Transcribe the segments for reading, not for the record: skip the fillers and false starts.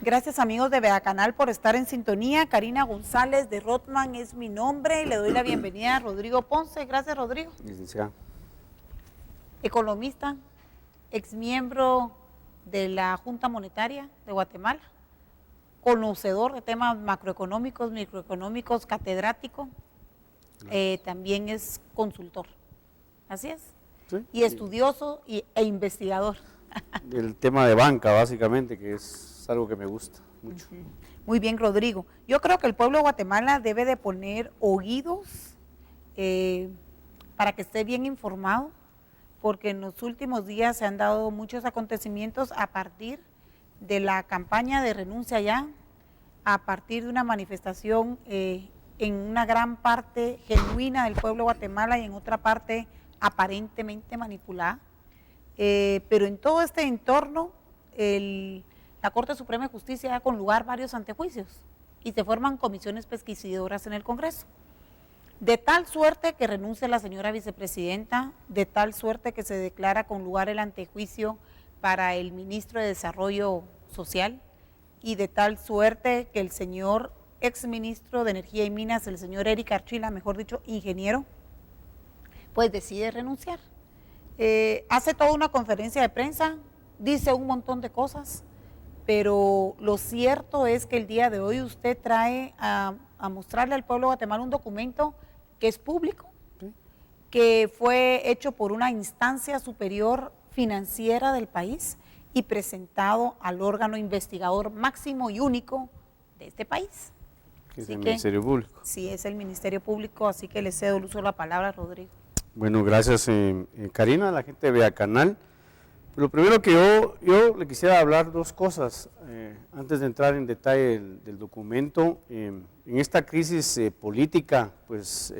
Gracias amigos de Vea Canal por estar en sintonía. Karina González de Rotman es mi nombre y le doy la bienvenida a Rodrigo Ponce. Gracias, Rodrigo. Licenciado. Economista, exmiembro de la Junta Monetaria de Guatemala, conocedor de temas macroeconómicos, microeconómicos, catedrático, también es consultor. Así es. Sí. Y estudioso e investigador. El tema de banca, básicamente, que es algo que me gusta mucho. Muy bien, Rodrigo. Yo creo que el pueblo de Guatemala debe de poner oídos para que esté bien informado, porque en los últimos días se han dado muchos acontecimientos a partir de la campaña de renuncia ya, a partir de una manifestación en una gran parte genuina del pueblo de Guatemala y en otra parte aparentemente manipulada. Pero en todo este entorno, la Corte Suprema de Justicia da con lugar varios antejuicios y se forman comisiones pesquisadoras en el Congreso. De tal suerte que renuncia la señora vicepresidenta, de tal suerte que se declara con lugar el antejuicio para el ministro de Desarrollo Social y de tal suerte que el señor exministro de Energía y Minas, el señor Eric Archila, mejor dicho, ingeniero, pues decide renunciar. Hace toda una conferencia de prensa, dice un montón de cosas, pero lo cierto es que el día de hoy usted trae a mostrarle al pueblo de Guatemala un documento que es público, ¿sí?, que fue hecho por una instancia superior financiera del país y presentado al órgano investigador máximo y único de este país. Que es el Ministerio Público. Sí, es el Ministerio Público, así que le cedo el uso de la palabra a Rodrigo. Bueno, gracias Karina, a la gente de Vea Canal. Lo primero que yo le quisiera hablar dos cosas antes de entrar en detalle del documento. En esta crisis política, pues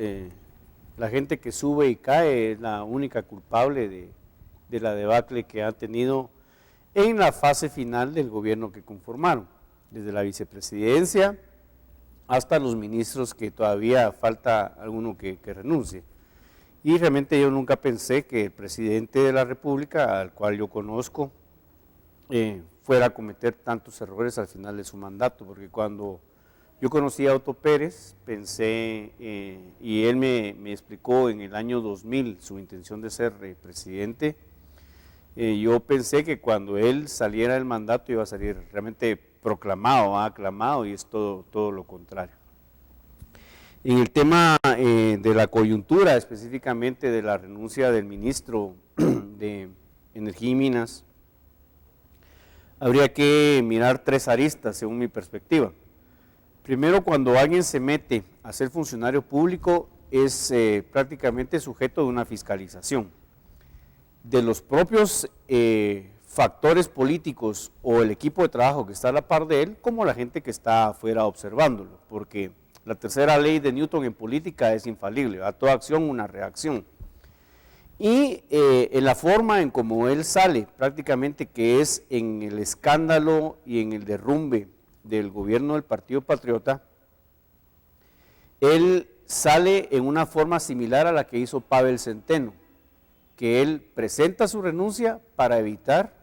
la gente que sube y cae es la única culpable de la debacle que ha tenido en la fase final del gobierno que conformaron, desde la vicepresidencia hasta los ministros que todavía falta alguno que renuncie. Y realmente yo nunca pensé que el presidente de la República, al cual yo conozco, fuera a cometer tantos errores al final de su mandato, porque cuando yo conocí a Otto Pérez, pensé, y él me explicó en el año 2000 su intención de ser presidente, yo pensé que cuando él saliera del mandato iba a salir realmente proclamado, aclamado, y es todo lo contrario. En el tema de la coyuntura, específicamente de la renuncia del ministro de Energía y Minas, habría que mirar tres aristas según mi perspectiva. Primero, cuando alguien se mete a ser funcionario público, es prácticamente sujeto de una fiscalización de los propios factores políticos o el equipo de trabajo que está a la par de él, como la gente que está afuera observándolo, porque la tercera ley de Newton en política es infalible, a toda acción una reacción. Y en la forma en cómo él sale, prácticamente que es en el escándalo y en el derrumbe del gobierno del Partido Patriota, él sale en una forma similar a la que hizo Pavel Centeno, que él presenta su renuncia para evitar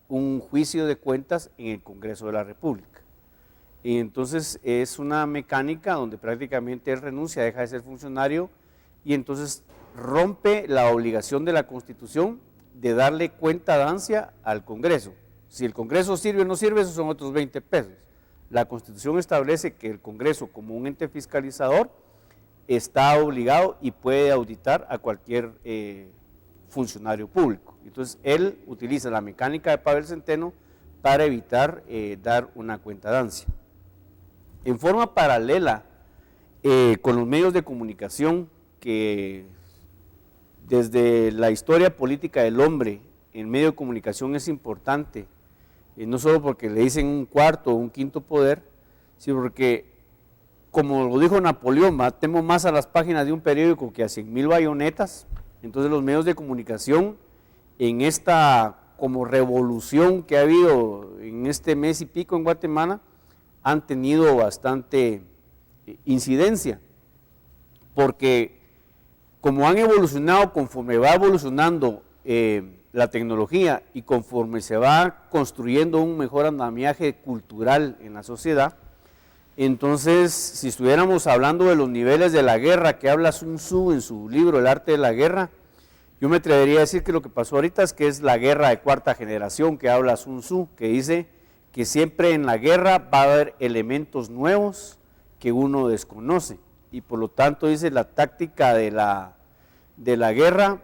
un juicio de cuentas en el Congreso de la República. Y entonces es una mecánica donde prácticamente él renuncia, deja de ser funcionario y entonces rompe la obligación de la Constitución de darle cuentadancia al Congreso. Si el Congreso sirve o no sirve, esos son otros 20 pesos. La Constitución establece que el Congreso, como un ente fiscalizador, está obligado y puede auditar a cualquier funcionario público. Entonces él utiliza la mecánica de Pavel Centeno para evitar dar una cuentadancia. En forma paralela, con los medios de comunicación, que desde la historia política del hombre, el medio de comunicación es importante, no solo porque le dicen un cuarto o un quinto poder, sino porque, como lo dijo Napoleón, temo más a las páginas de un periódico que a 100,000 bayonetas. Entonces los medios de comunicación, en esta como revolución que ha habido en este mes y pico en Guatemala, han tenido bastante incidencia, porque como han evolucionado conforme va evolucionando la tecnología y conforme se va construyendo un mejor andamiaje cultural en la sociedad, entonces si estuviéramos hablando de los niveles de la guerra que habla Sun Tzu en su libro El arte de la guerra, yo me atrevería a decir que lo que pasó ahorita es que es la guerra de cuarta generación que habla Sun Tzu, que dice que siempre en la guerra va a haber elementos nuevos que uno desconoce, y por lo tanto dice la táctica de la guerra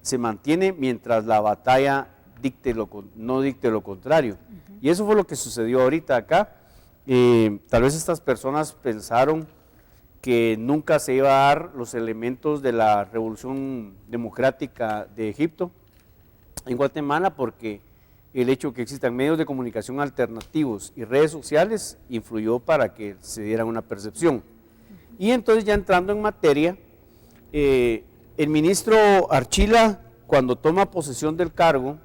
se mantiene mientras la batalla no dicte lo contrario. Y eso fue lo que sucedió ahorita acá. Tal vez estas personas pensaron que nunca se iba a dar los elementos de la revolución democrática de Egipto en Guatemala, porque el hecho que existan medios de comunicación alternativos y redes sociales influyó para que se diera una percepción. Y entonces, ya entrando en materia, el ministro Archila, cuando toma posesión del cargo,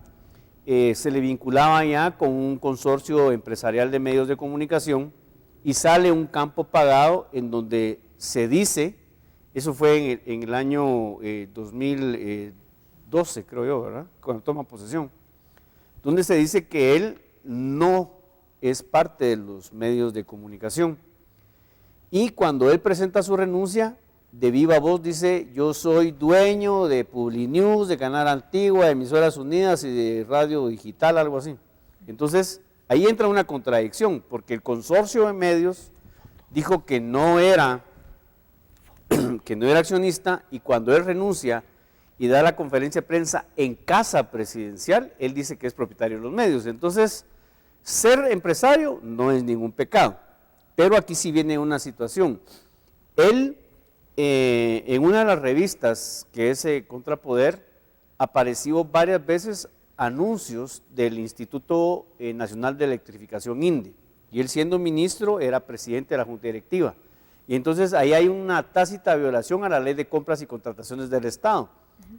se le vinculaba ya con un consorcio empresarial de medios de comunicación, y sale un campo pagado en donde se dice, eso fue en el año 2012, creo yo, ¿verdad?, cuando toma posesión, donde se dice que él no es parte de los medios de comunicación. Y cuando él presenta su renuncia, de viva voz dice: yo soy dueño de Publinews, de Canal Antigua, de Emisoras Unidas y de Radio Digital, algo así. Entonces, ahí entra una contradicción, porque el consorcio de medios dijo que no era accionista, y cuando él renuncia y da la conferencia de prensa en casa presidencial, él dice que es propietario de los medios. Entonces, ser empresario no es ningún pecado, pero aquí sí viene una situación. Él, en una de las revistas que es Contrapoder, apareció varias veces anuncios del Instituto Nacional de Electrificación, INDE, y él, siendo ministro, era presidente de la Junta Directiva, y entonces ahí hay una tácita violación a la Ley de Compras y Contrataciones del Estado,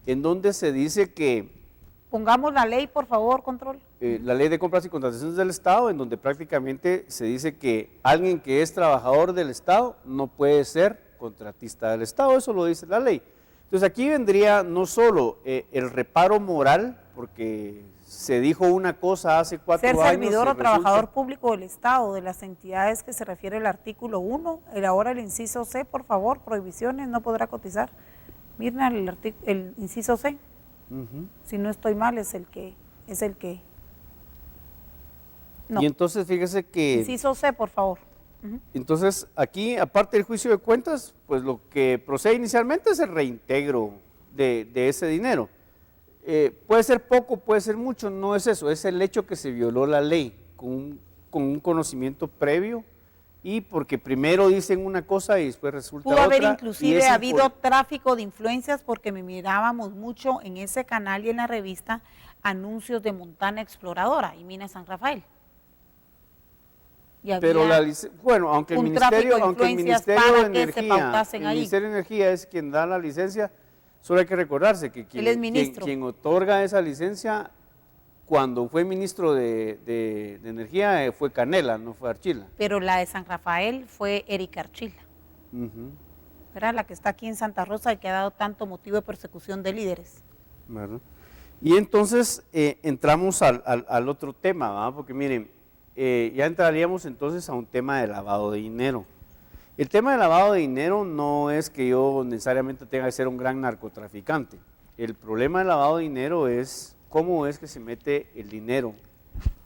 en donde se dice que... Pongamos la ley, por favor, Control. La Ley de Compras y Contrataciones del Estado, en donde prácticamente se dice que alguien que es trabajador del Estado no puede ser contratista del Estado, eso lo dice la ley. Entonces aquí vendría no solo el reparo moral, porque se dijo una cosa hace 4 años. Ser servidor o trabajador público del Estado, de las entidades que se refiere el artículo 1, ahora el inciso C, por favor, prohibiciones, no podrá cotizar. Miren el inciso C, si no estoy mal, es el que no. Y entonces fíjese que... Inciso C, por favor. Entonces, aquí, aparte del juicio de cuentas, pues lo que procede inicialmente es el reintegro de ese dinero. Puede ser poco, puede ser mucho, no es eso, es el hecho que se violó la ley con un conocimiento previo, y porque primero dicen una cosa y después resulta otra. Pudo haber inclusive habido tráfico de influencias, porque me mirábamos mucho en ese canal y en la revista anuncios de Montana Exploradora y Mina San Rafael. Pero bueno, aunque el Ministerio de Energía es quien da la licencia, solo hay que recordarse que quien otorga esa licencia cuando fue ministro de Energía fue Canela, no fue Archila. Pero la de San Rafael fue Erika Archila, ¿verdad? La que está aquí en Santa Rosa y que ha dado tanto motivo de persecución de líderes. ¿Verdad? Y entonces entramos al otro tema, ¿verdad? Porque miren, ya entraríamos entonces a un tema de lavado de dinero. El tema de lavado de dinero no es que yo necesariamente tenga que ser un gran narcotraficante. El problema del lavado de dinero es cómo es que se mete el dinero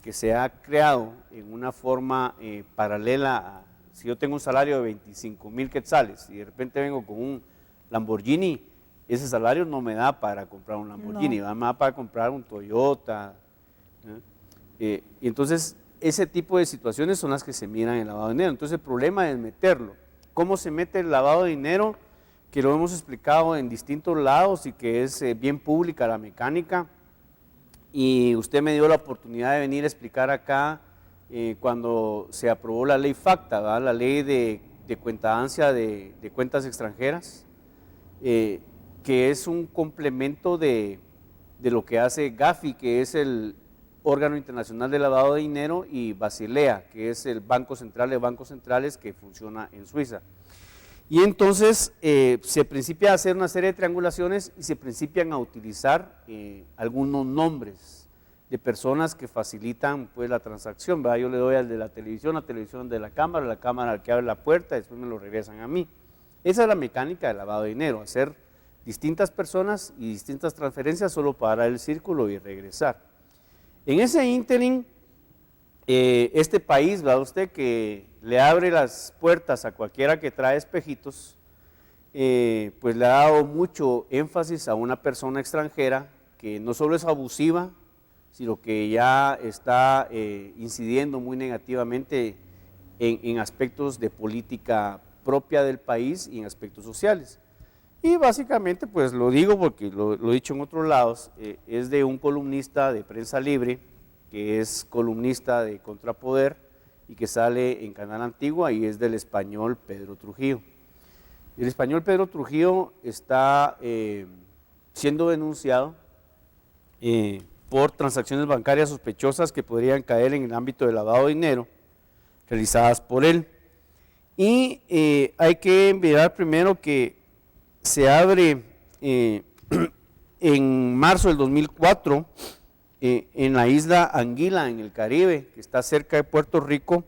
que se ha creado en una forma paralela. Si yo tengo un salario de 25,000 quetzales y de repente vengo con un Lamborghini, ese salario no me da para comprar un Lamborghini, me da para comprar un Toyota. Y entonces, ese tipo de situaciones son las que se miran en el lavado de dinero. Entonces el problema es meterlo. ¿Cómo se mete el lavado de dinero? Que lo hemos explicado en distintos lados y que es bien pública la mecánica. Y usted me dio la oportunidad de venir a explicar acá cuando se aprobó la ley FACTA, ¿verdad? La ley de cuentadancia de cuentas extranjeras, que es un complemento de lo que hace Gafi, que es el órgano internacional de lavado de dinero, y Basilea, que es el Banco Central de Bancos Centrales que funciona en Suiza. Y entonces se principia a hacer una serie de triangulaciones y se principian a utilizar algunos nombres de personas que facilitan pues la transacción, ¿verdad? Yo le doy al de la televisión de la cámara al que abre la puerta, después me lo regresan a mí. Esa es la mecánica del lavado de dinero, hacer distintas personas y distintas transferencias solo para el círculo y regresar. En ese ínterin, este país, ¿verdad usted, que le abre las puertas a cualquiera que trae espejitos, pues le ha dado mucho énfasis a una persona extranjera que no solo es abusiva, sino que ya está incidiendo muy negativamente en aspectos de política propia del país y en aspectos sociales. Y básicamente, pues lo digo porque lo he dicho en otros lados, es de un columnista de Prensa Libre, que es columnista de Contrapoder y que sale en Canal Antigua y es del español Pedro Trujillo. El español Pedro Trujillo está siendo denunciado por transacciones bancarias sospechosas que podrían caer en el ámbito del lavado de dinero realizadas por él. Y hay que mirar primero que se abre en marzo del 2004 en la isla Anguila, en el Caribe, que está cerca de Puerto Rico,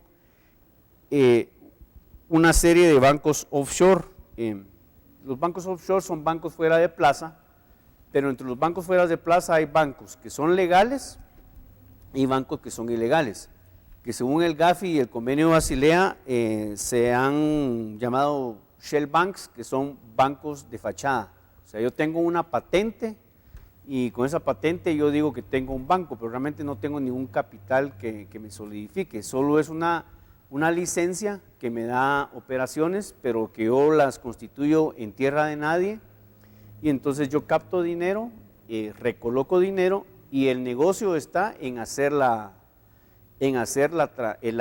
una serie de bancos offshore. Los bancos offshore son bancos fuera de plaza, pero entre los bancos fuera de plaza hay bancos que son legales y bancos que son ilegales, que según el GAFI y el convenio de Basilea se han llamado shell banks, que son bancos de fachada. O sea, yo tengo una patente y con esa patente yo digo que tengo un banco, pero realmente no tengo ningún capital que me solidifique, solo es una licencia que me da operaciones, pero que yo las constituyo en tierra de nadie, y entonces yo capto dinero, recoloco dinero, y el negocio está en hacer la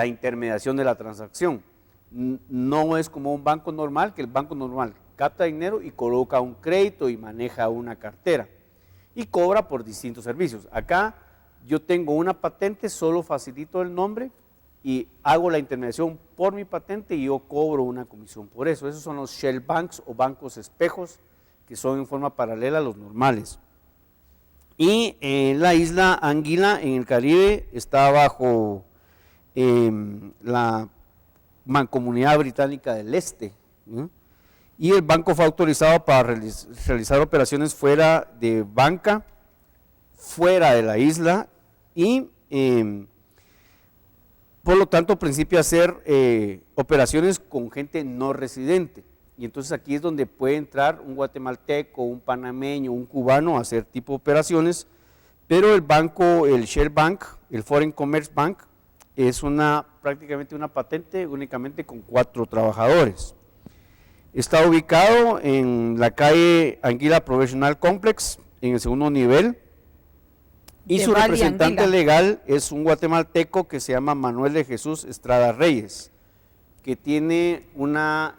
intermediación de la transacción. No es como un banco normal, que el banco normal capta dinero y coloca un crédito y maneja una cartera y cobra por distintos servicios. Acá yo tengo una patente, solo facilito el nombre y hago la intermediación por mi patente y yo cobro una comisión por eso. Esos son los shell banks o bancos espejos, que son en forma paralela a los normales. Y la isla Anguila en el Caribe está bajo la Mancomunidad Británica del Este, ¿no? Y el banco fue autorizado para realizar operaciones fuera de banca, fuera de la isla, y por lo tanto principia a hacer operaciones con gente no residente. Y entonces aquí es donde puede entrar un guatemalteco, un panameño, un cubano a hacer tipo de operaciones, pero el banco, el Shell Bank, el Foreign Commerce Bank, es prácticamente una patente únicamente con 4 trabajadores. Está ubicado en la calle Anguila Professional Complex, en el segundo nivel, y su representante legal es un guatemalteco que se llama Manuel de Jesús Estrada Reyes, que tiene una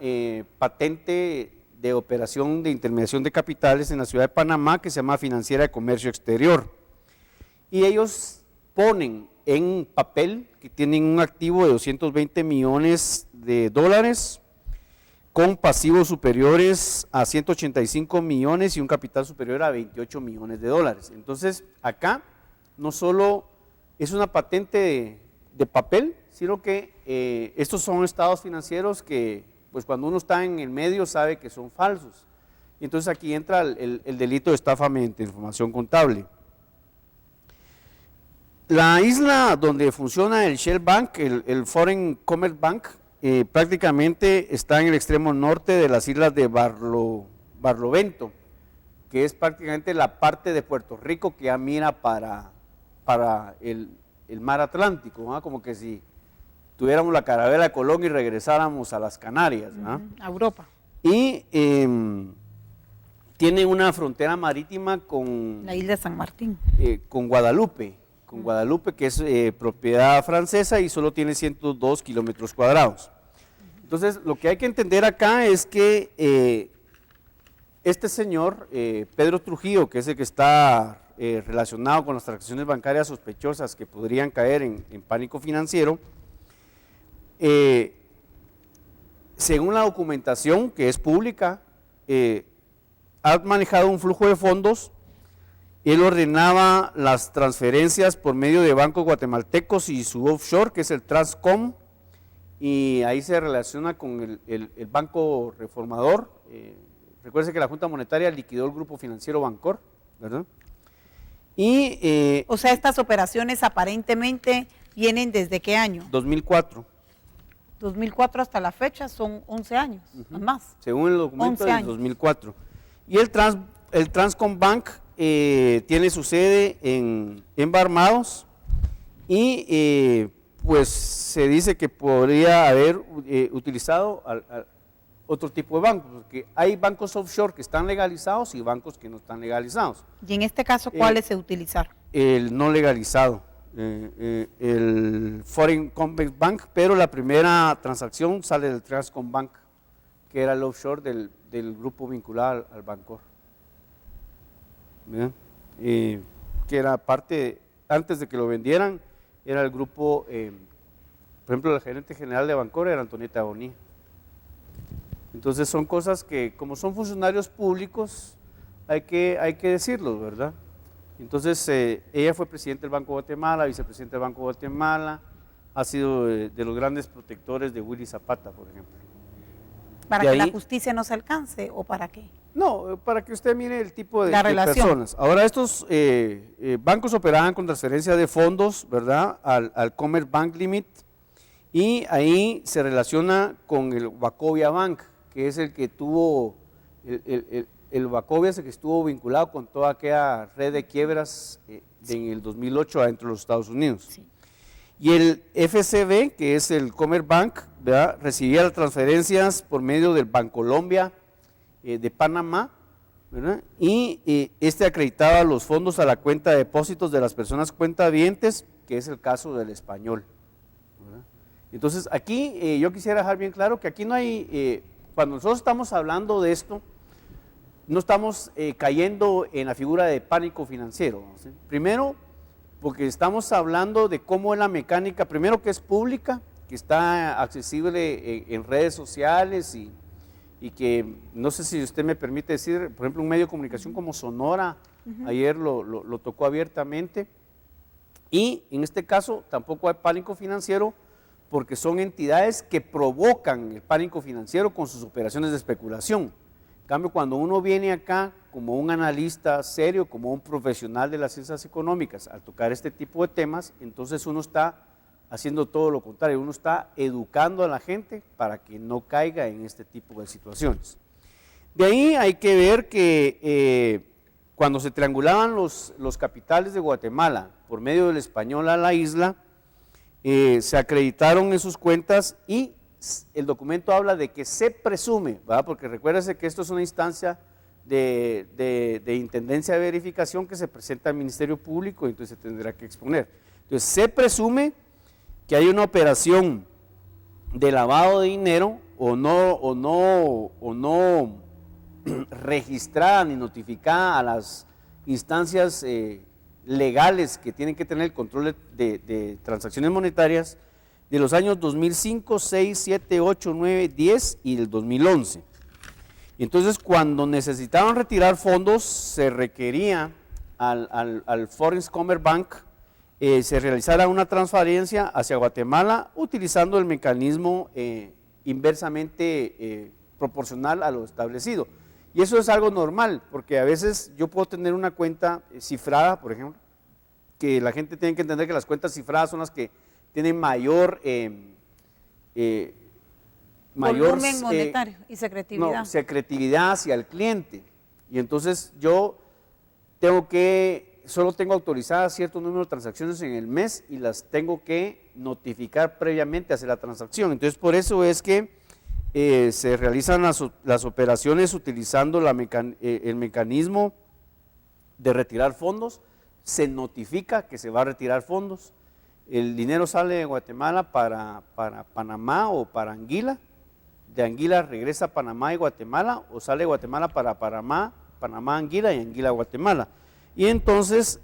patente de operación de intermediación de capitales en la ciudad de Panamá que se llama Financiera de Comercio Exterior. Y ellos ponen en papel que tienen un activo de 220 millones de dólares con pasivos superiores a 185 millones y un capital superior a 28 millones de dólares. Entonces, acá no solo es una patente de papel, sino que estos son estados financieros que, pues cuando uno está en el medio sabe que son falsos. Entonces aquí entra el delito de estafa mediante información contable. La isla donde funciona el Shell Bank, el Foreign Commerce Bank, prácticamente está en el extremo norte de las islas de Barlovento, que es prácticamente la parte de Puerto Rico que ya mira para el mar Atlántico, ¿no? Como que si tuviéramos la carabela de Colón y regresáramos a las Canarias, ¿no? A Europa. Y tiene una frontera marítima con la isla de San Martín, con Guadalupe, que es propiedad francesa y solo tiene 102 kilómetros cuadrados. Entonces, lo que hay que entender acá es que este señor, Pedro Trujillo, que es el que está relacionado con las transacciones bancarias sospechosas que podrían caer en pánico financiero, según la documentación que es pública, ha manejado un flujo de fondos. Él ordenaba las transferencias por medio de bancos guatemaltecos y su offshore, que es el Transcom, y ahí se relaciona con el Banco Reformador. Recuerden que la Junta Monetaria liquidó el grupo financiero Bancor, ¿verdad? Y, o sea, estas operaciones aparentemente vienen ¿desde qué año? 2004. 2004 hasta la fecha son 11 años, más. Según el documento del 2004. Y el Transcom Bank tiene su sede en Barmados y pues se dice que podría haber utilizado otro tipo de bancos, porque hay bancos offshore que están legalizados y bancos que no están legalizados. Y en este caso, ¿cuáles se utilizaron? El no legalizado, el Foreign Convex Bank, pero la primera transacción sale del Transcom Bank, que era el offshore del grupo vinculado al Bancor. Que era parte, antes de que lo vendieran, era el grupo, por ejemplo, el gerente general de Bancor era Antonieta Bonilla. Entonces son cosas que, como son funcionarios públicos, hay que decirlo, ¿verdad? Entonces ella fue presidente del Banco de Guatemala, vicepresidente del Banco de Guatemala, ha sido de los grandes protectores de Willy Zapata, por ejemplo. ¿Para que la justicia no se alcance o para qué? No, para que usted mire el tipo de relación. Personas. Ahora estos bancos operaban con transferencia de fondos, ¿verdad? Al Commerce Bank Limit, y ahí se relaciona con el Wachovia Bank, que es el que tuvo, el Wachovia es el que estuvo vinculado con toda aquella red de quiebras en el 2008 adentro de los Estados Unidos. Sí. Y el FCB, que es el Commerce Bank, ¿verdad? Recibía las transferencias por medio del Bancolombia de Panamá, ¿verdad? Y este acreditaba los fondos a la cuenta de depósitos de las personas cuentavientes, que es el caso del Español, ¿verdad? Entonces aquí yo quisiera dejar bien claro que aquí no hay, cuando nosotros estamos hablando de esto, no estamos cayendo en la figura de pánico financiero, ¿sí? Primero, porque estamos hablando de cómo es la mecánica, primero que es pública, que está accesible en redes sociales y que, no sé si usted me permite decir, por ejemplo, un medio de comunicación como Sonora, ayer lo tocó abiertamente, y en este caso tampoco hay pánico financiero, porque son entidades que provocan el pánico financiero con sus operaciones de especulación. En cambio, cuando uno viene acá como un analista serio, como un profesional de las ciencias económicas, al tocar este tipo de temas, entonces uno está haciendo todo lo contrario, uno está educando a la gente para que no caiga en este tipo de situaciones. De ahí hay que ver que cuando se triangulaban los capitales de Guatemala por medio del Español a la isla, se acreditaron en sus cuentas y el documento habla de que se presume, ¿verdad? Porque recuérdese que esto es una instancia de intendencia de verificación que se presenta al Ministerio Público y entonces se tendrá que exponer. Entonces se presume que hay una operación de lavado de dinero o no registrada ni notificada a las instancias legales que tienen que tener el control de transacciones monetarias de los años 2005, 6, 7, 8, 9, 10 y del 2011. Entonces, cuando necesitaban retirar fondos, se requería al Foreign Commerce Bank se realizara una transferencia hacia Guatemala utilizando el mecanismo inversamente proporcional a lo establecido. Y eso es algo normal, porque a veces yo puedo tener una cuenta cifrada, por ejemplo, que la gente tiene que entender que las cuentas cifradas son las que tienen mayor volumen monetario y secretividad. No, secretividad hacia el cliente. Y entonces yo solo tengo autorizadas cierto número de transacciones en el mes y las tengo que notificar previamente hacia la transacción. Entonces por eso es que se realizan las operaciones utilizando el mecanismo de retirar fondos, se notifica que se va a retirar fondos, el dinero sale de Guatemala para Panamá o para Anguila, de Anguila regresa a Panamá y Guatemala, o sale de Guatemala para Panamá, Anguila y Anguila, Guatemala. Y entonces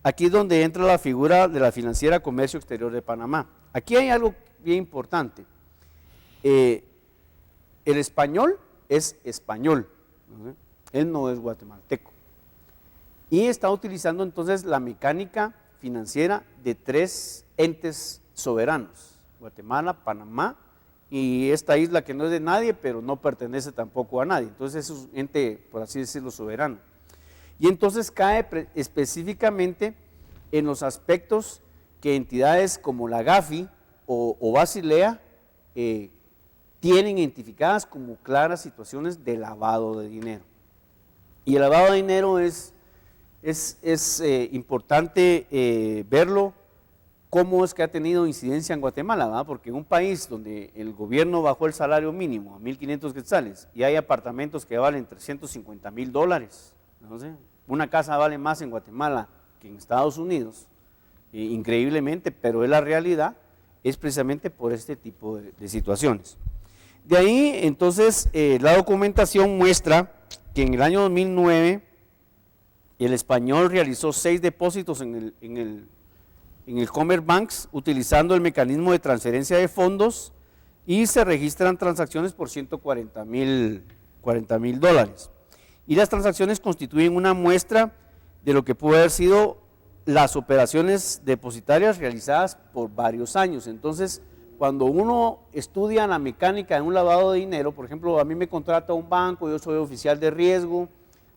aquí es donde entra la figura de la Financiera Comercio Exterior de Panamá. Aquí hay algo bien importante. el español es español, ¿no? Él no es guatemalteco. Y está utilizando entonces la mecánica financiera de 3 entes soberanos, Guatemala, Panamá y esta isla que no es de nadie, pero no pertenece tampoco a nadie. Entonces es un ente, por así decirlo, soberano. Y entonces cae específicamente en los aspectos que entidades como la Gafi o Basilea tienen identificadas como claras situaciones de lavado de dinero. Y el lavado de dinero es importante verlo, cómo es que ha tenido incidencia en Guatemala, ¿verdad? Porque en un país donde el gobierno bajó el salario mínimo a 1.500 quetzales y hay apartamentos que valen $350,000, no sé, una casa vale más en Guatemala que en Estados Unidos, increíblemente, pero es la realidad, es precisamente por este tipo de situaciones. De ahí, entonces, la documentación muestra que en el año 2009 el español realizó 6 depósitos en el Commerzbank utilizando el mecanismo de transferencia de fondos y se registran transacciones por $40,000. Y las transacciones constituyen una muestra de lo que puede haber sido las operaciones depositarias realizadas por varios años. Entonces, cuando uno estudia la mecánica de un lavado de dinero, por ejemplo, a mí me contrata un banco, yo soy oficial de riesgo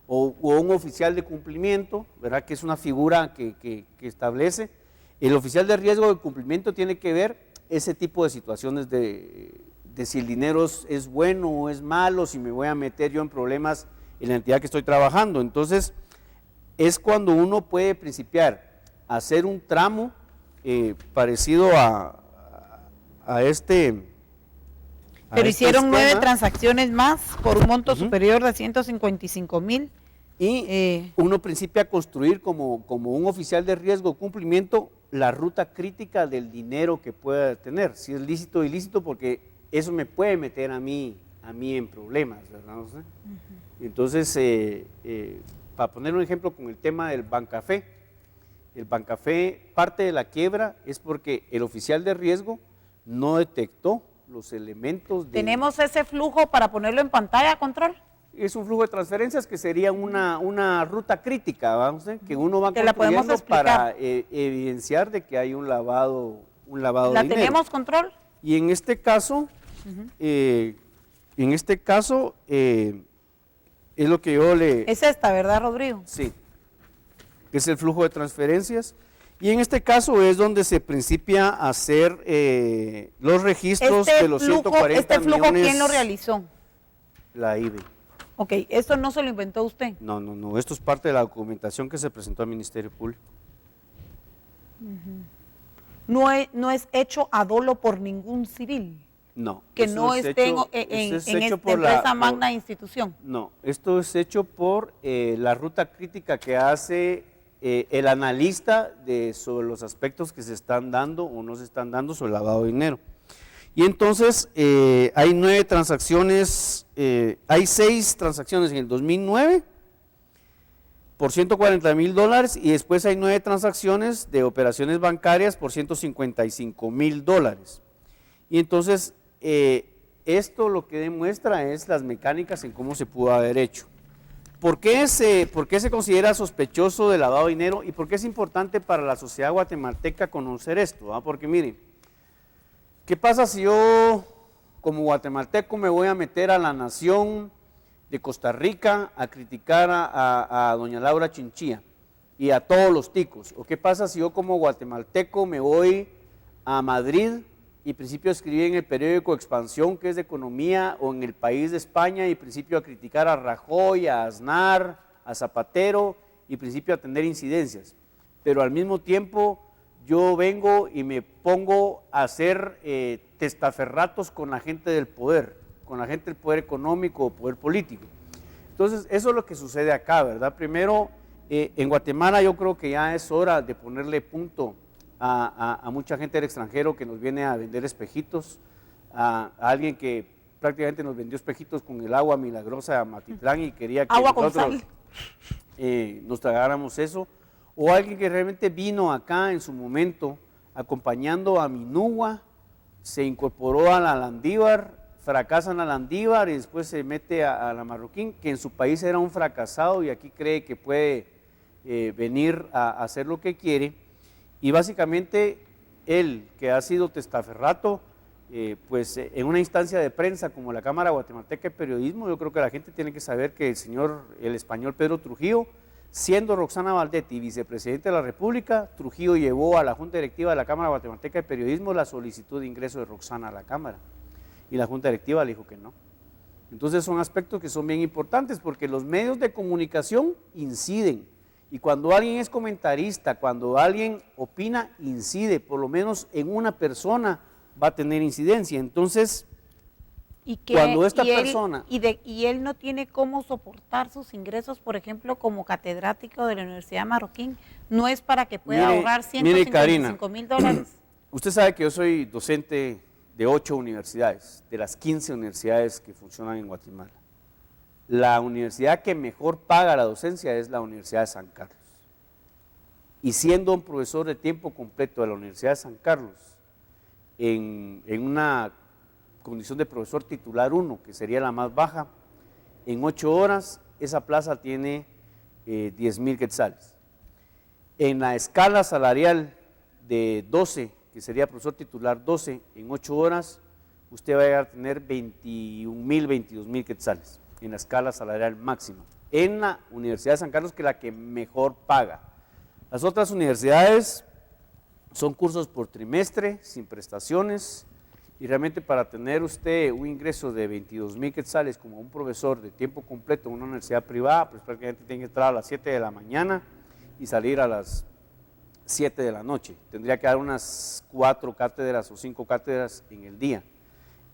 o un oficial de cumplimiento, ¿verdad? Que es una figura que establece. El oficial de riesgo de cumplimiento tiene que ver ese tipo de situaciones de si el dinero es bueno o es malo, si me voy a meter yo en problemas en la entidad que estoy trabajando. Entonces, es cuando uno puede principiar a hacer un tramo parecido a este. Pero hicieron esquema. 9 transacciones más por un monto superior a 155,000. Y uno principia a construir como un oficial de riesgo cumplimiento la ruta crítica del dinero que pueda tener, si es lícito o ilícito, porque eso me puede meter a mí en problemas, ¿verdad? ¿No sé? Entonces, para poner un ejemplo con el tema del Bancafé, el Bancafé, parte de la quiebra es porque el oficial de riesgo no detectó los elementos de... ¿Tenemos ese flujo para ponerlo en pantalla, control? Es un flujo de transferencias que sería una ruta crítica, vamos, que uno va ¿Que construyendo la podemos explicar? para evidenciar de que hay un lavado de dinero. ¿La tenemos, control? Y en este caso, es lo que yo le... Es esta, ¿verdad, Rodrigo? Sí, es el flujo de transferencias. Y en este caso es donde se principia a hacer los registros de los 140 ¿Este flujo millones. quién lo realizó? La IBE. Ok, ¿esto no se lo inventó usted? No, esto es parte de la documentación que se presentó al Ministerio Público. No es hecho a dolo por ningún civil. No. Que eso no es esté hecho- en eso es hecho esta por la- empresa por- magna institución. No, esto es hecho por la ruta crítica que hace el analista sobre los aspectos que se están dando o no se están dando sobre el lavado de dinero. Y entonces hay 9 transacciones, hay 6 transacciones en el 2009 por $140,000 y después hay 9 transacciones de operaciones bancarias por $155,000. Y entonces esto lo que demuestra es las mecánicas en cómo se pudo haber hecho. ¿Por qué se considera sospechoso de lavado de dinero y por qué es importante para la sociedad guatemalteca conocer esto? Porque miren, ¿qué pasa si yo como guatemalteco me voy a meter a la nación de Costa Rica a criticar a doña Laura Chinchilla y a todos los ticos? ¿O qué pasa si yo como guatemalteco me voy a Madrid y principio a escribir en el periódico Expansión, que es de economía, o en El País de España, y principio a criticar a Rajoy, a Aznar, a Zapatero, y principio a tener incidencias? Pero al mismo tiempo yo vengo y me pongo a hacer testaferratos con la gente del poder, con la gente del poder económico o poder político. Entonces, eso es lo que sucede acá, ¿verdad? Primero, en Guatemala yo creo que ya es hora de ponerle punto a mucha gente del extranjero que nos viene a vender espejitos, a alguien que prácticamente nos vendió espejitos con el agua milagrosa de Matitlán y quería que Agua con nosotros nos tragáramos eso, o alguien que realmente vino acá en su momento acompañando a Minúa, se incorporó a la Landívar fracasan a Landívar y después se mete a la Marroquín, que en su país era un fracasado y aquí cree que puede venir a hacer lo que quiere. Y básicamente él, que ha sido testaferrato, pues en una instancia de prensa como la Cámara Guatemalteca de Periodismo, yo creo que la gente tiene que saber que el español Pedro Trujillo, siendo Roxana Valdetti vicepresidente de la República, Trujillo llevó a la Junta Directiva de la Cámara Guatemalteca de Periodismo la solicitud de ingreso de Roxana a la Cámara, y la Junta Directiva le dijo que no. Entonces son aspectos que son bien importantes, porque los medios de comunicación inciden, y cuando alguien es comentarista, cuando alguien opina, incide, por lo menos en una persona va a tener incidencia. Entonces, cuando esta persona... Y él no tiene cómo soportar sus ingresos, por ejemplo, como catedrático de la Universidad Marroquín, no es para que pueda ahorrar $155,000. Usted sabe que yo soy docente de 8 universidades, de las 15 universidades que funcionan en Guatemala. La universidad que mejor paga la docencia es la Universidad de San Carlos. Y siendo un profesor de tiempo completo de la Universidad de San Carlos, en una condición de profesor titular 1, que sería la más baja, en 8 horas esa plaza tiene 10,000 quetzales. En la escala salarial de 12, que sería profesor titular 12, en 8 horas usted va a llegar a tener 21,000, 22,000 quetzales en la escala salarial máxima, en la Universidad de San Carlos, que es la que mejor paga. Las otras universidades son cursos por trimestre, sin prestaciones, y realmente para tener usted un ingreso de 22,000 quetzales como un profesor de tiempo completo en una universidad privada, pues prácticamente tiene que entrar a las 7 de la mañana y salir a las 7 de la noche. Tendría que dar unas 4 cátedras o 5 cátedras en el día.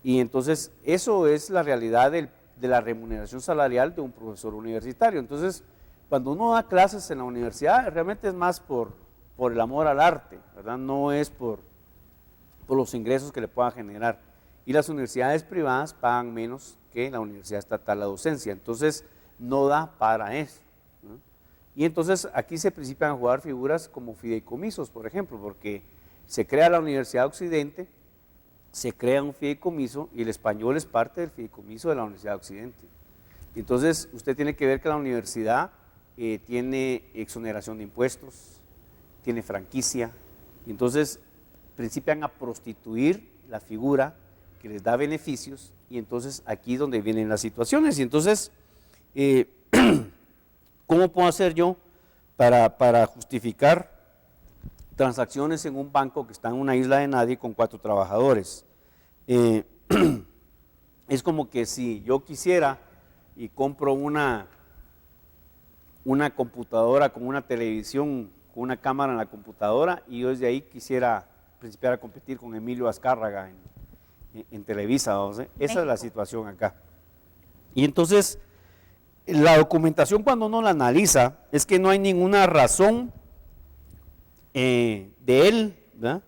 Y entonces eso es la realidad de la remuneración salarial de un profesor universitario. Entonces, cuando uno da clases en la universidad, realmente es más por el amor al arte, ¿verdad? No es por los ingresos que le puedan generar. Y las universidades privadas pagan menos que la universidad estatal la docencia, entonces no da para eso, ¿no? Y entonces aquí se principian a jugar figuras como fideicomisos, por ejemplo, porque se crea la Universidad Occidente, se crea un fideicomiso y el español es parte del fideicomiso de la Universidad Occidente. Entonces usted tiene que ver que la universidad tiene exoneración de impuestos, tiene franquicia, y entonces principian a prostituir la figura que les da beneficios, y entonces aquí es donde vienen las situaciones. Y entonces, ¿cómo puedo hacer yo para justificar transacciones en un banco que está en una isla de nadie con 4 trabajadores? Es como que si yo quisiera y compro una computadora con una televisión, con una cámara en la computadora, y yo desde ahí quisiera principiar a competir con Emilio Azcárraga en Televisa, ¿no? Esa es la situación acá. Y entonces, la documentación cuando uno la analiza, es que no hay ninguna razón de él, ¿verdad?,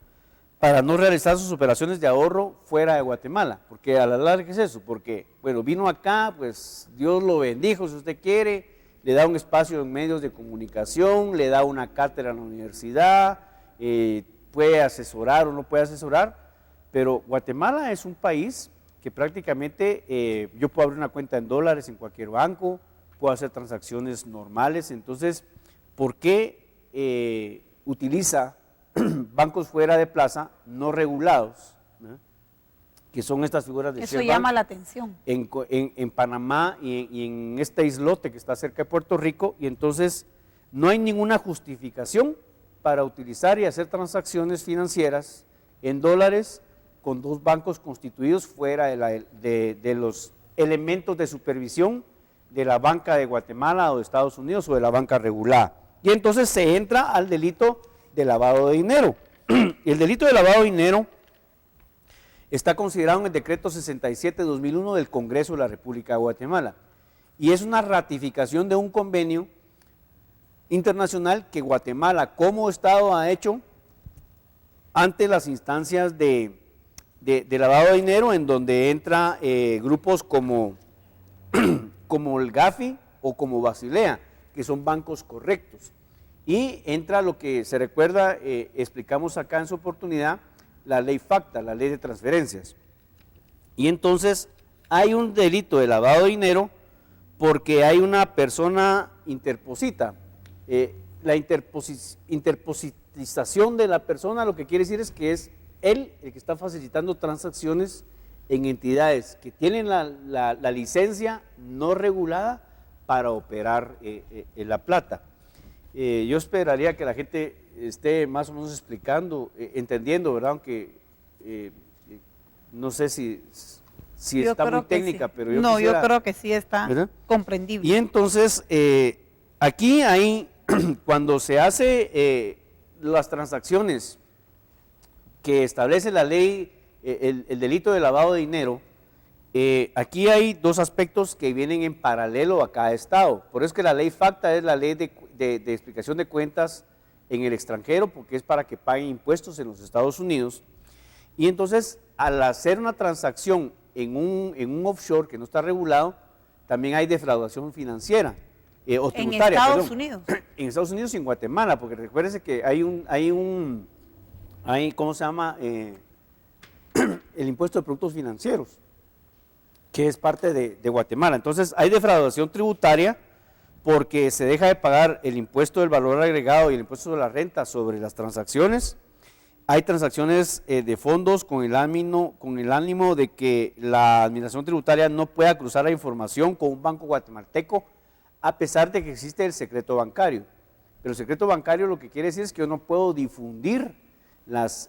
para no realizar sus operaciones de ahorro fuera de Guatemala, porque a la larga es eso, porque, bueno, vino acá, pues Dios lo bendijo, si usted quiere, le da un espacio en medios de comunicación, le da una cátedra en la universidad, puede asesorar o no puede asesorar, pero Guatemala es un país que prácticamente yo puedo abrir una cuenta en dólares en cualquier banco, puedo hacer transacciones normales. Entonces, ¿por qué utiliza bancos fuera de plaza no regulados, ¿no?, que son estas figuras de Eso llama la atención. En Panamá y en este islote que está cerca de Puerto Rico? Y entonces no hay ninguna justificación para utilizar y hacer transacciones financieras en dólares con 2 bancos constituidos fuera de los elementos de supervisión de la banca de Guatemala o de Estados Unidos o de la banca regulada. Y entonces se entra al delito de lavado de dinero. El delito de lavado de dinero está considerado en el decreto 67/2001 del Congreso de la República de Guatemala, y es una ratificación de un convenio internacional que Guatemala como Estado ha hecho ante las instancias de lavado de dinero, en donde entra grupos como el GAFI o como Basilea, que son bancos correctos, y entra lo que se recuerda, explicamos acá en su oportunidad, la ley FACTA, la ley de transferencias. Y entonces hay un delito de lavado de dinero porque hay una persona interposita. La interpositización de la persona lo que quiere decir es que es él el que está facilitando transacciones en entidades que tienen la licencia no regulada para operar la plata. Yo esperaría que la gente esté más o menos explicando, entendiendo, ¿verdad? Aunque no sé si está muy técnica, sí. Pero yo no, quisiera, yo creo que sí está, ¿verdad?, comprendible. Y entonces, aquí hay, cuando se hace las transacciones que establece la ley, el delito de lavado de dinero, aquí hay dos aspectos que vienen en paralelo a cada estado. Por eso es que la ley FACTA es la ley de explicación de cuentas en el extranjero, porque es para que paguen impuestos en los Estados Unidos. Y entonces, al hacer una transacción en un offshore que no está regulado, también hay defraudación financiera o tributaria. En Estados Unidos. En Estados Unidos y en Guatemala, porque recuérdese que hay ¿cómo se llama? El impuesto de productos financieros, que es parte de Guatemala. Entonces, hay defraudación tributaria porque se deja de pagar el impuesto del valor agregado y el impuesto de la renta sobre las transacciones. Hay transacciones de fondos con el ánimo de que la administración tributaria no pueda cruzar la información con un banco guatemalteco, a pesar de que existe el secreto bancario. Pero el secreto bancario lo que quiere decir es que yo no puedo difundir las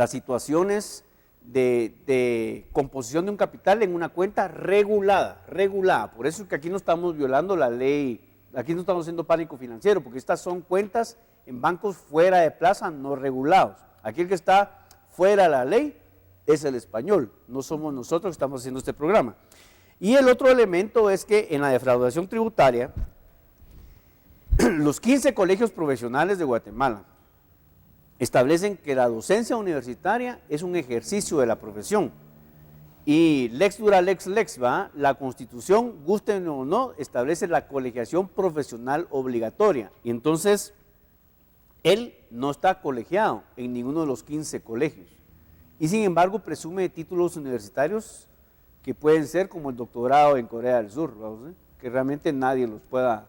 situaciones de composición de un capital en una cuenta regulada. Por eso es que aquí no estamos violando la ley, aquí no estamos haciendo pánico financiero, porque estas son cuentas en bancos fuera de plaza, no regulados. Aquí el que está fuera de la ley es el español, no somos nosotros que estamos haciendo este programa. Y el otro elemento es que en la defraudación tributaria, los 15 colegios profesionales de Guatemala establecen que la docencia universitaria es un ejercicio de la profesión. Y lex dura lex lex, ¿va? La Constitución, gusten o no, establece la colegiación profesional obligatoria. Y entonces, él no está colegiado en ninguno de los 15 colegios. Y sin embargo, presume de títulos universitarios que pueden ser como el doctorado en Corea del Sur, ¿vamos? Que realmente nadie los pueda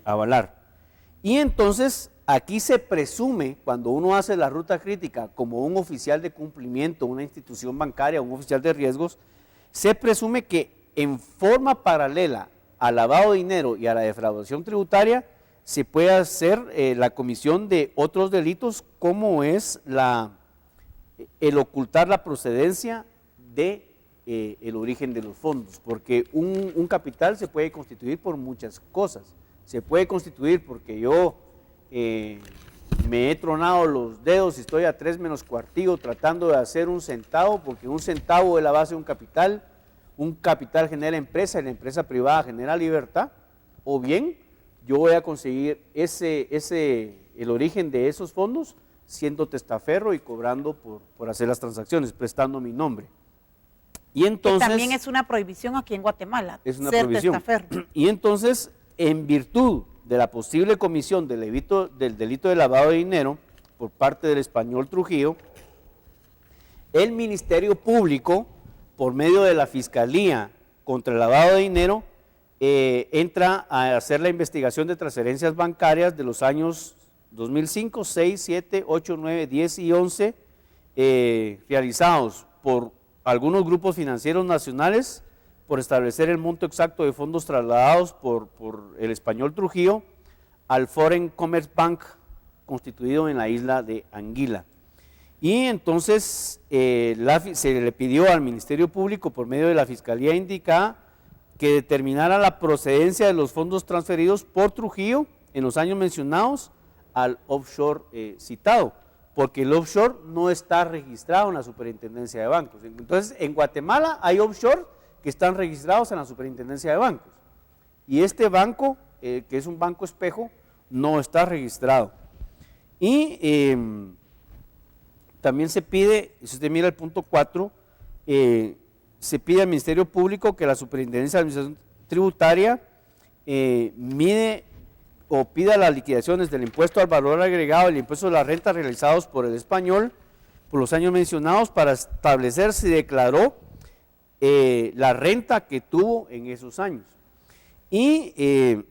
avalar. Y entonces, aquí se presume, cuando uno hace la ruta crítica como un oficial de cumplimiento, una institución bancaria, un oficial de riesgos, se presume que en forma paralela al lavado de dinero y a la defraudación tributaria, se puede hacer la comisión de otros delitos, como es el ocultar la procedencia de el origen de los fondos, porque un capital se puede constituir por muchas cosas. Se puede constituir porque yo me he tronado los dedos y estoy a 3 menos cuartillo tratando de hacer un centavo, porque un centavo es la base de un capital genera empresa y la empresa privada genera libertad, o bien yo voy a conseguir el origen de esos fondos siendo testaferro y cobrando por hacer las transacciones, prestando mi nombre. Y entonces, que también es una prohibición aquí en Guatemala, es una ser prohibición. testaferro. Y entonces, en virtud de la posible comisión del delito de lavado de dinero por parte del español Trujillo, el Ministerio Público, por medio de la Fiscalía contra el lavado de dinero, entra a hacer la investigación de transferencias bancarias de los años 2005, 6, 7, 8, 9, 10 y 11, realizados por algunos grupos financieros nacionales, por establecer el monto exacto de fondos trasladados por el español Trujillo al Foreign Commerce Bank constituido en la isla de Anguila. Y entonces se le pidió al Ministerio Público, por medio de la Fiscalía indicada, que determinara la procedencia de los fondos transferidos por Trujillo en los años mencionados al offshore citado, porque el offshore no está registrado en la Superintendencia de Bancos. Entonces, en Guatemala hay offshore que están registrados en la Superintendencia de Bancos, y este banco, que es un banco espejo, no está registrado. Y también se pide, si usted mira el punto 4, se pide al Ministerio Público que la Superintendencia de Administración Tributaria mide o pida las liquidaciones del impuesto al valor agregado y el impuesto de la renta realizados por el español, por los años mencionados para establecer si declaró la renta que tuvo en esos años. Y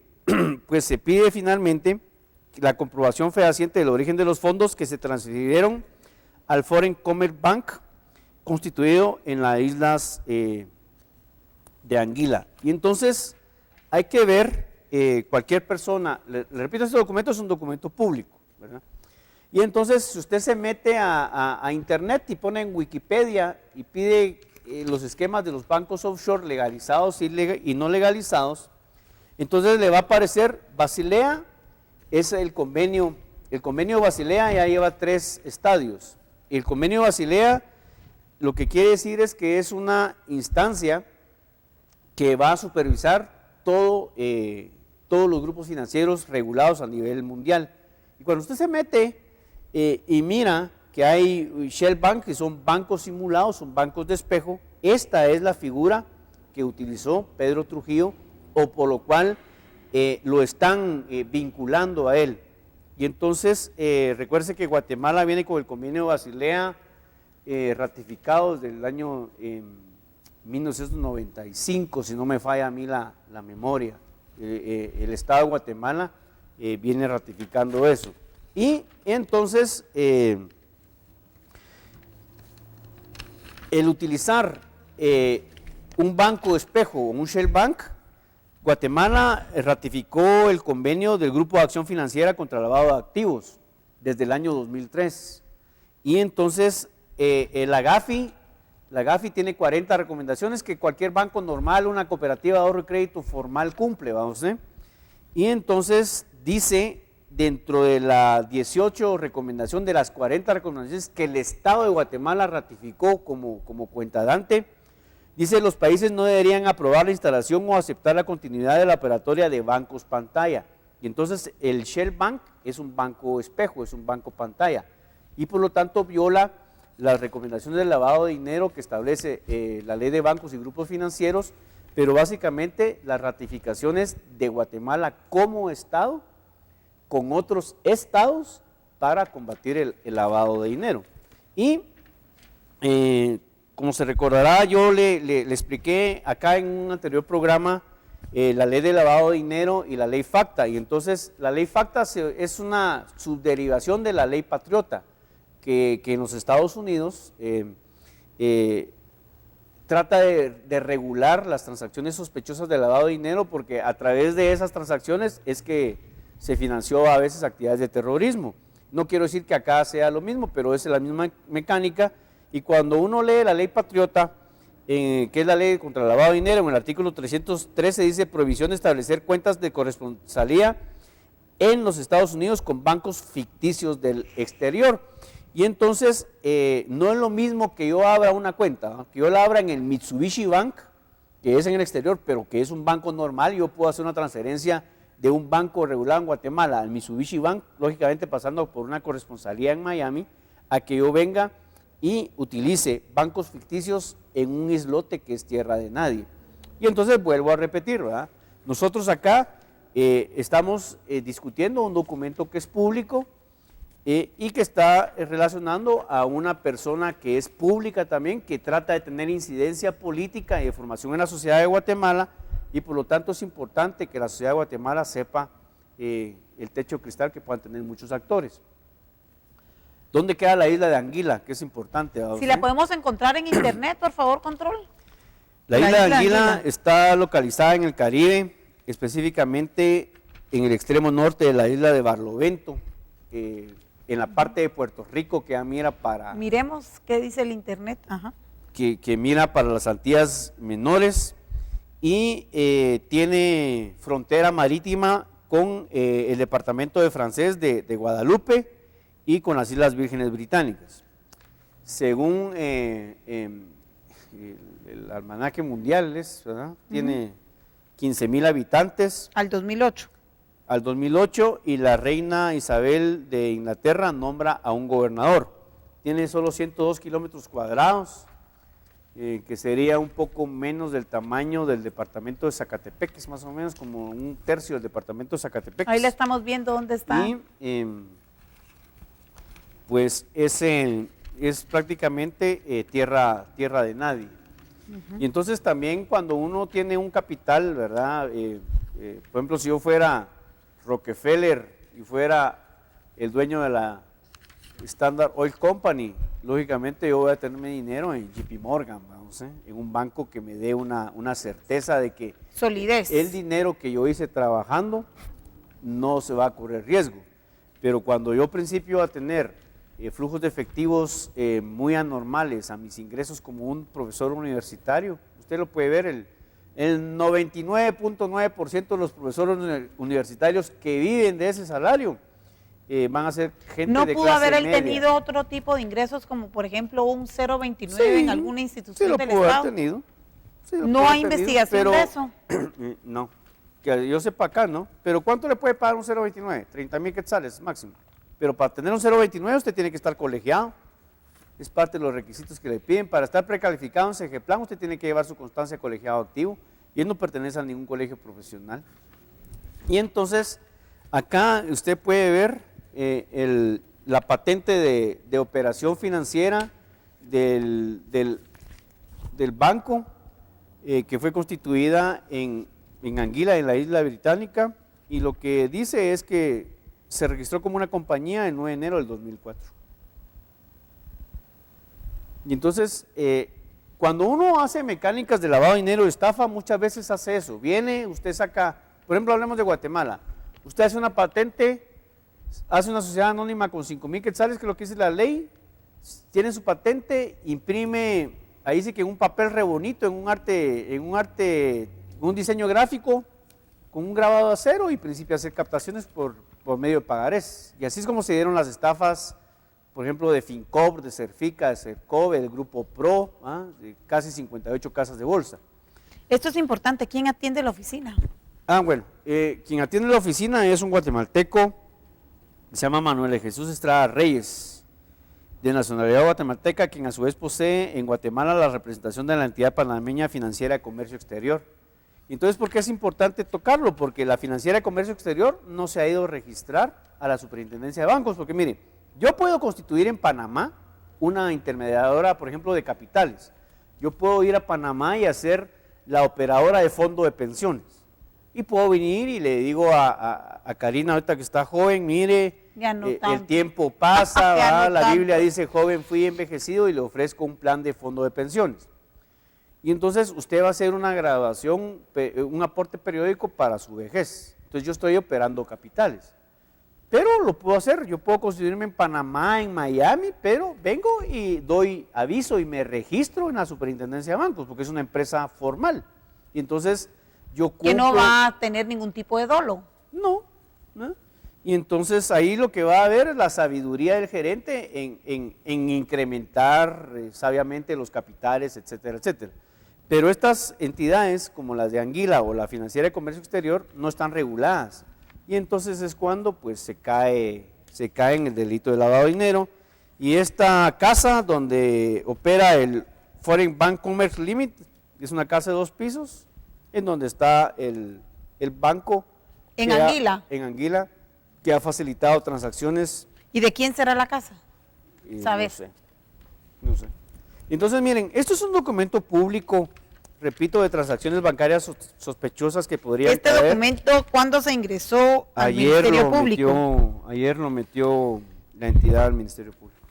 pues se pide finalmente la comprobación fehaciente del origen de los fondos que se transfirieron al Foreign Commerce Bank, constituido en las islas de Anguila. Y entonces hay que ver, cualquier persona, le repito, este documento es un documento público, ¿verdad? Y entonces si usted se mete a internet y pone en Wikipedia y pide los esquemas de los bancos offshore legalizados y no legalizados, entonces le va a aparecer Basilea, es el convenio Basilea ya lleva 3 estadios. El convenio Basilea lo que quiere decir es que es una instancia que va a supervisar todos los grupos financieros regulados a nivel mundial. Y cuando usted se mete y mira que hay Shell Bank, que son bancos simulados, son bancos de espejo, esta es la figura que utilizó Pedro Trujillo, o por lo cual lo están vinculando a él. Y entonces, recuerde que Guatemala viene con el convenio Basilea ratificado desde el año 1995, si no me falla a mí la memoria. El Estado de Guatemala viene ratificando eso. Y entonces, el utilizar un banco espejo o un Shell Bank, Guatemala ratificó el convenio del Grupo de Acción Financiera contra el Lavado de Activos desde el año 2003. Y entonces la GAFI tiene 40 recomendaciones que cualquier banco normal, una cooperativa de ahorro y crédito formal cumple, vamos, ¿eh? Y entonces dice, dentro de la 18 recomendación de las 40 recomendaciones que el Estado de Guatemala ratificó como cuentadante, dice: los países no deberían aprobar la instalación o aceptar la continuidad de la operatoria de bancos pantalla. Y entonces el Shell Bank es un banco espejo, es un banco pantalla, y por lo tanto viola las recomendaciones del lavado de dinero que establece la ley de bancos y grupos financieros, pero básicamente las ratificaciones de Guatemala como Estado con otros estados para combatir el lavado de dinero. Y como se recordará, yo le expliqué acá en un anterior programa la ley de lavado de dinero y la ley FACTA, y entonces la ley FACTA es una subderivación de la ley Patriota, que en los Estados Unidos trata de regular las transacciones sospechosas de lavado de dinero, porque a través de esas transacciones es que se financió a veces actividades de terrorismo. No quiero decir que acá sea lo mismo, pero es la misma mecánica. Y cuando uno lee la ley Patriota, que es la ley contra el lavado de dinero, en el artículo 313 dice: prohibición de establecer cuentas de corresponsalía en los Estados Unidos con bancos ficticios del exterior. Y entonces no es lo mismo que yo abra una cuenta, ¿no? Que yo la abra en el Mitsubishi Bank, que es en el exterior, pero que es un banco normal. Yo puedo hacer una transferencia de un banco regulado en Guatemala al Mitsubishi Bank, lógicamente pasando por una corresponsalía en Miami, a que yo venga y utilice bancos ficticios en un islote que es tierra de nadie. Y entonces vuelvo a repetir, ¿verdad? Nosotros acá estamos discutiendo un documento que es público y que está relacionando a una persona que es pública también, que trata de tener incidencia política y de formación en la sociedad de Guatemala, y por lo tanto es importante que la sociedad de Guatemala sepa el techo cristal que puedan tener muchos actores. ¿Dónde queda la isla de Anguila? Que es importante. Si la podemos encontrar en internet, por favor, control. La isla de Anguila está localizada en el Caribe, específicamente en el extremo norte de la isla de Barlovento, en la parte de Puerto Rico que mira para... Miremos qué dice el internet. Ajá. Que mira para las Antillas Menores, y tiene frontera marítima con el departamento de Francés de Guadalupe y con las Islas Vírgenes Británicas. Según el almanaque mundial, ¿verdad? Tiene 15,000 habitantes. Al 2008. Al 2008, y la reina Isabel de Inglaterra nombra a un gobernador. Tiene solo 102 kilómetros cuadrados, que sería un poco menos del tamaño del departamento de Zacatepec, es más o menos como un tercio del departamento de Zacatepec. Ahí la estamos viendo dónde está. Y pues ese es prácticamente tierra de nadie. Y entonces también cuando uno tiene un capital, ¿verdad? Por ejemplo, si yo fuera Rockefeller y fuera el dueño de la Standard Oil Company, lógicamente yo voy a tener mi dinero en JP Morgan, vamos, en un banco que me dé una certeza de que solidez. El dinero que yo hice trabajando no se va a correr riesgo. Pero cuando yo principio a tener flujos de efectivos muy anormales a mis ingresos como un profesor universitario, usted lo puede ver, el 99.9% de los profesores universitarios que viven de ese salario van a ser gente ¿No de pudo clase haber él media. tenido otro tipo de ingresos, como por ejemplo un 0.29 Sí, en alguna institución sí del lo pudo Estado? haber tenido. Sí lo ¿No pudo hay haber tenido, investigación de eso? No, que yo sepa acá, ¿no? Pero ¿cuánto le puede pagar un 0.29? 30,000 quetzales máximo. Pero para tener un 0.29 usted tiene que estar colegiado. Es parte de los requisitos que le piden. Para estar precalificado en CGPLAN usted tiene que llevar su constancia de colegiado activo y él no pertenece a ningún colegio profesional. Y entonces, acá usted puede ver la patente de operación financiera del banco que fue constituida en Anguila, en la isla británica, y lo que dice es que se registró como una compañía el 9 de enero del 2004. Y entonces, cuando uno hace mecánicas de lavado de dinero y estafa, muchas veces hace eso. Viene, usted saca, por ejemplo, hablemos de Guatemala. Usted hace una patente, hace una sociedad anónima con 5,000 quetzales, que es lo que dice la ley, tiene su patente, imprime, ahí dice que en un papel re bonito, en un diseño gráfico, con un grabado de acero y principia a hacer captaciones por medio de pagarés. Y así es como se dieron las estafas, por ejemplo, de Fincop, de Cerfica, de Cercove, del Grupo Pro, de casi 58 casas de bolsa. Esto es importante. ¿Quién atiende la oficina? Bueno, quien atiende la oficina es un guatemalteco, se llama Manuel Jesús Estrada Reyes, de nacionalidad guatemalteca, quien a su vez posee en Guatemala la representación de la entidad panameña Financiera de Comercio Exterior. Entonces, ¿por qué es importante tocarlo? Porque la Financiera de Comercio Exterior no se ha ido a registrar a la Superintendencia de Bancos, porque mire, yo puedo constituir en Panamá una intermediadora, por ejemplo, de capitales. Yo puedo ir a Panamá y hacer la operadora de fondo de pensiones. Y puedo venir y le digo a Karina, ahorita que está joven, mire, el tiempo pasa, ¿va? La Biblia dice, joven fui envejecido, y le ofrezco un plan de fondo de pensiones. Y entonces usted va a hacer una graduación, un aporte periódico para su vejez. Entonces yo estoy operando capitales. Pero lo puedo hacer, yo puedo constituirme en Panamá, en Miami, pero vengo y doy aviso y me registro en la Superintendencia de Bancos, porque es una empresa formal. Y entonces yo cumplo. Que no va a tener ningún tipo de dolo. No. Y entonces ahí lo que va a haber es la sabiduría del gerente en incrementar sabiamente los capitales, etcétera, etcétera. Pero estas entidades, como las de Anguila o la Financiera de Comercio Exterior, no están reguladas. Y entonces es cuando pues se cae en el delito de lavado de dinero. Y esta casa donde opera el Foreign Bank Commerce Limited, es una casa de 2 pisos, en donde está el banco. ¿En Anguila? En Anguila, que ha facilitado transacciones. ¿Y de quién será la casa? ¿Sabes? No sé. Entonces miren, esto es un documento público, repito, de transacciones bancarias sospechosas que podrían ¿Este caer. documento cuándo se ingresó al Ministerio Público? Ayer lo metió la entidad al Ministerio Público.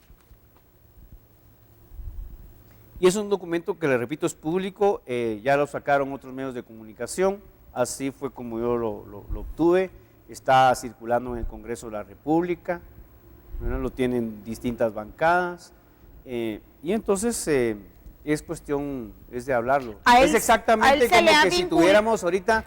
Y es un documento que, le repito, es público, ya lo sacaron otros medios de comunicación, así fue como yo lo obtuve, está circulando en el Congreso de la República, ¿no? Lo tienen distintas bancadas, y entonces es cuestión, es de hablarlo. Es exactamente como que si tuviéramos ahorita,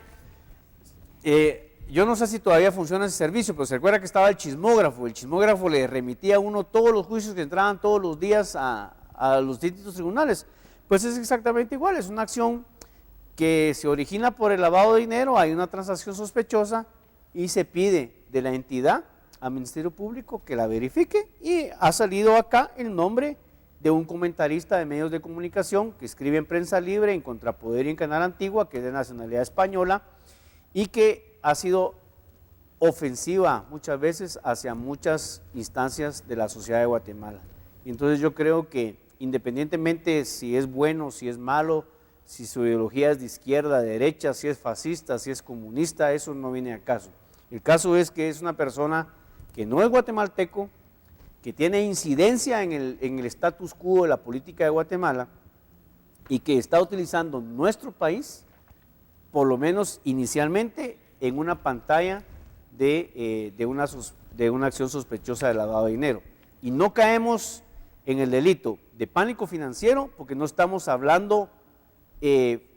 yo no sé si todavía funciona ese servicio, pero se recuerda que estaba el chismógrafo le remitía a uno todos los juicios que entraban todos los días a los distintos tribunales. Pues es exactamente igual, es una acción que se origina por el lavado de dinero, hay una transacción sospechosa y se pide de la entidad al Ministerio Público que la verifique, y ha salido acá el nombre de un comentarista de medios de comunicación que escribe en Prensa Libre, en Contrapoder y en Canal Antigua, que es de nacionalidad española y que ha sido ofensiva muchas veces hacia muchas instancias de la sociedad de Guatemala. Entonces yo creo que independientemente si es bueno, si es malo, si su ideología es de izquierda, de derecha, si es fascista, si es comunista, eso no viene a caso. El caso es que es una persona que no es guatemalteco, que tiene incidencia en el status quo de la política de Guatemala y que está utilizando nuestro país, por lo menos inicialmente, en una pantalla de una acción sospechosa de lavado de dinero. Y no caemos en el delito de pánico financiero porque no estamos hablando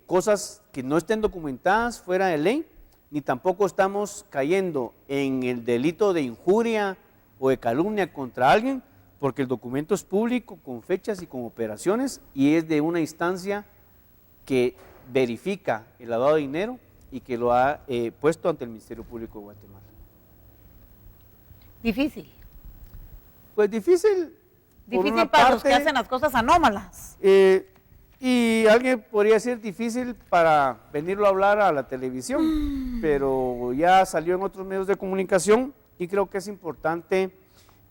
cosas que no estén documentadas fuera de ley, ni tampoco estamos cayendo en el delito de injuria o de calumnia contra alguien, porque el documento es público, con fechas y con operaciones, y es de una instancia que verifica el lavado de dinero y que lo ha puesto ante el Ministerio Público de Guatemala. Difícil. Pues difícil. Difícil para los que hacen las cosas anómalas. Y alguien podría decir difícil para venirlo a hablar a la televisión, pero ya salió en otros medios de comunicación y creo que es importante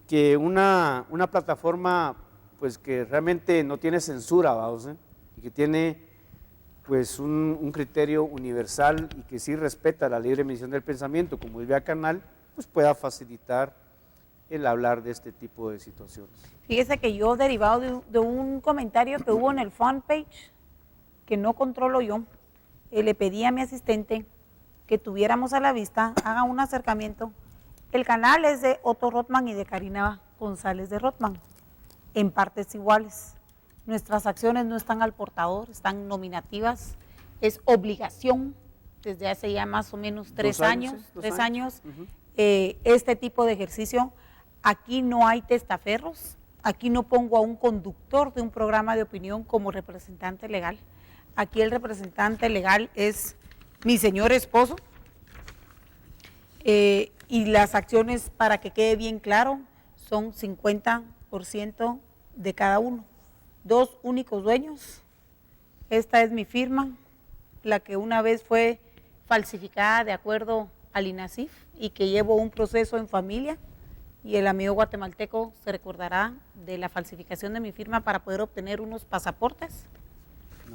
que una plataforma pues que realmente no tiene censura, vamos, y que tiene pues un criterio universal y que sí respeta la libre emisión del pensamiento, como es Vía Canal, pues pueda facilitar el hablar de este tipo de situaciones. Fíjese que yo, derivado de un comentario que hubo en el fanpage, que no controlo yo, le pedí a mi asistente que tuviéramos a la vista, haga un acercamiento. El canal es de Otto Rothman y de Karina González de Rothman, en partes iguales. Nuestras acciones no están al portador, están nominativas, es obligación desde hace ya más o menos 3 años, este tipo de ejercicio. Aquí no hay testaferros, aquí no pongo a un conductor de un programa de opinión como representante legal. Aquí el representante legal es mi señor esposo, y las acciones, para que quede bien claro, son 50% de cada uno. 2 únicos dueños. Esta es mi firma, la que una vez fue falsificada de acuerdo al INASIF y que llevo un proceso en familia. Y el amigo guatemalteco se recordará de la falsificación de mi firma para poder obtener unos pasaportes,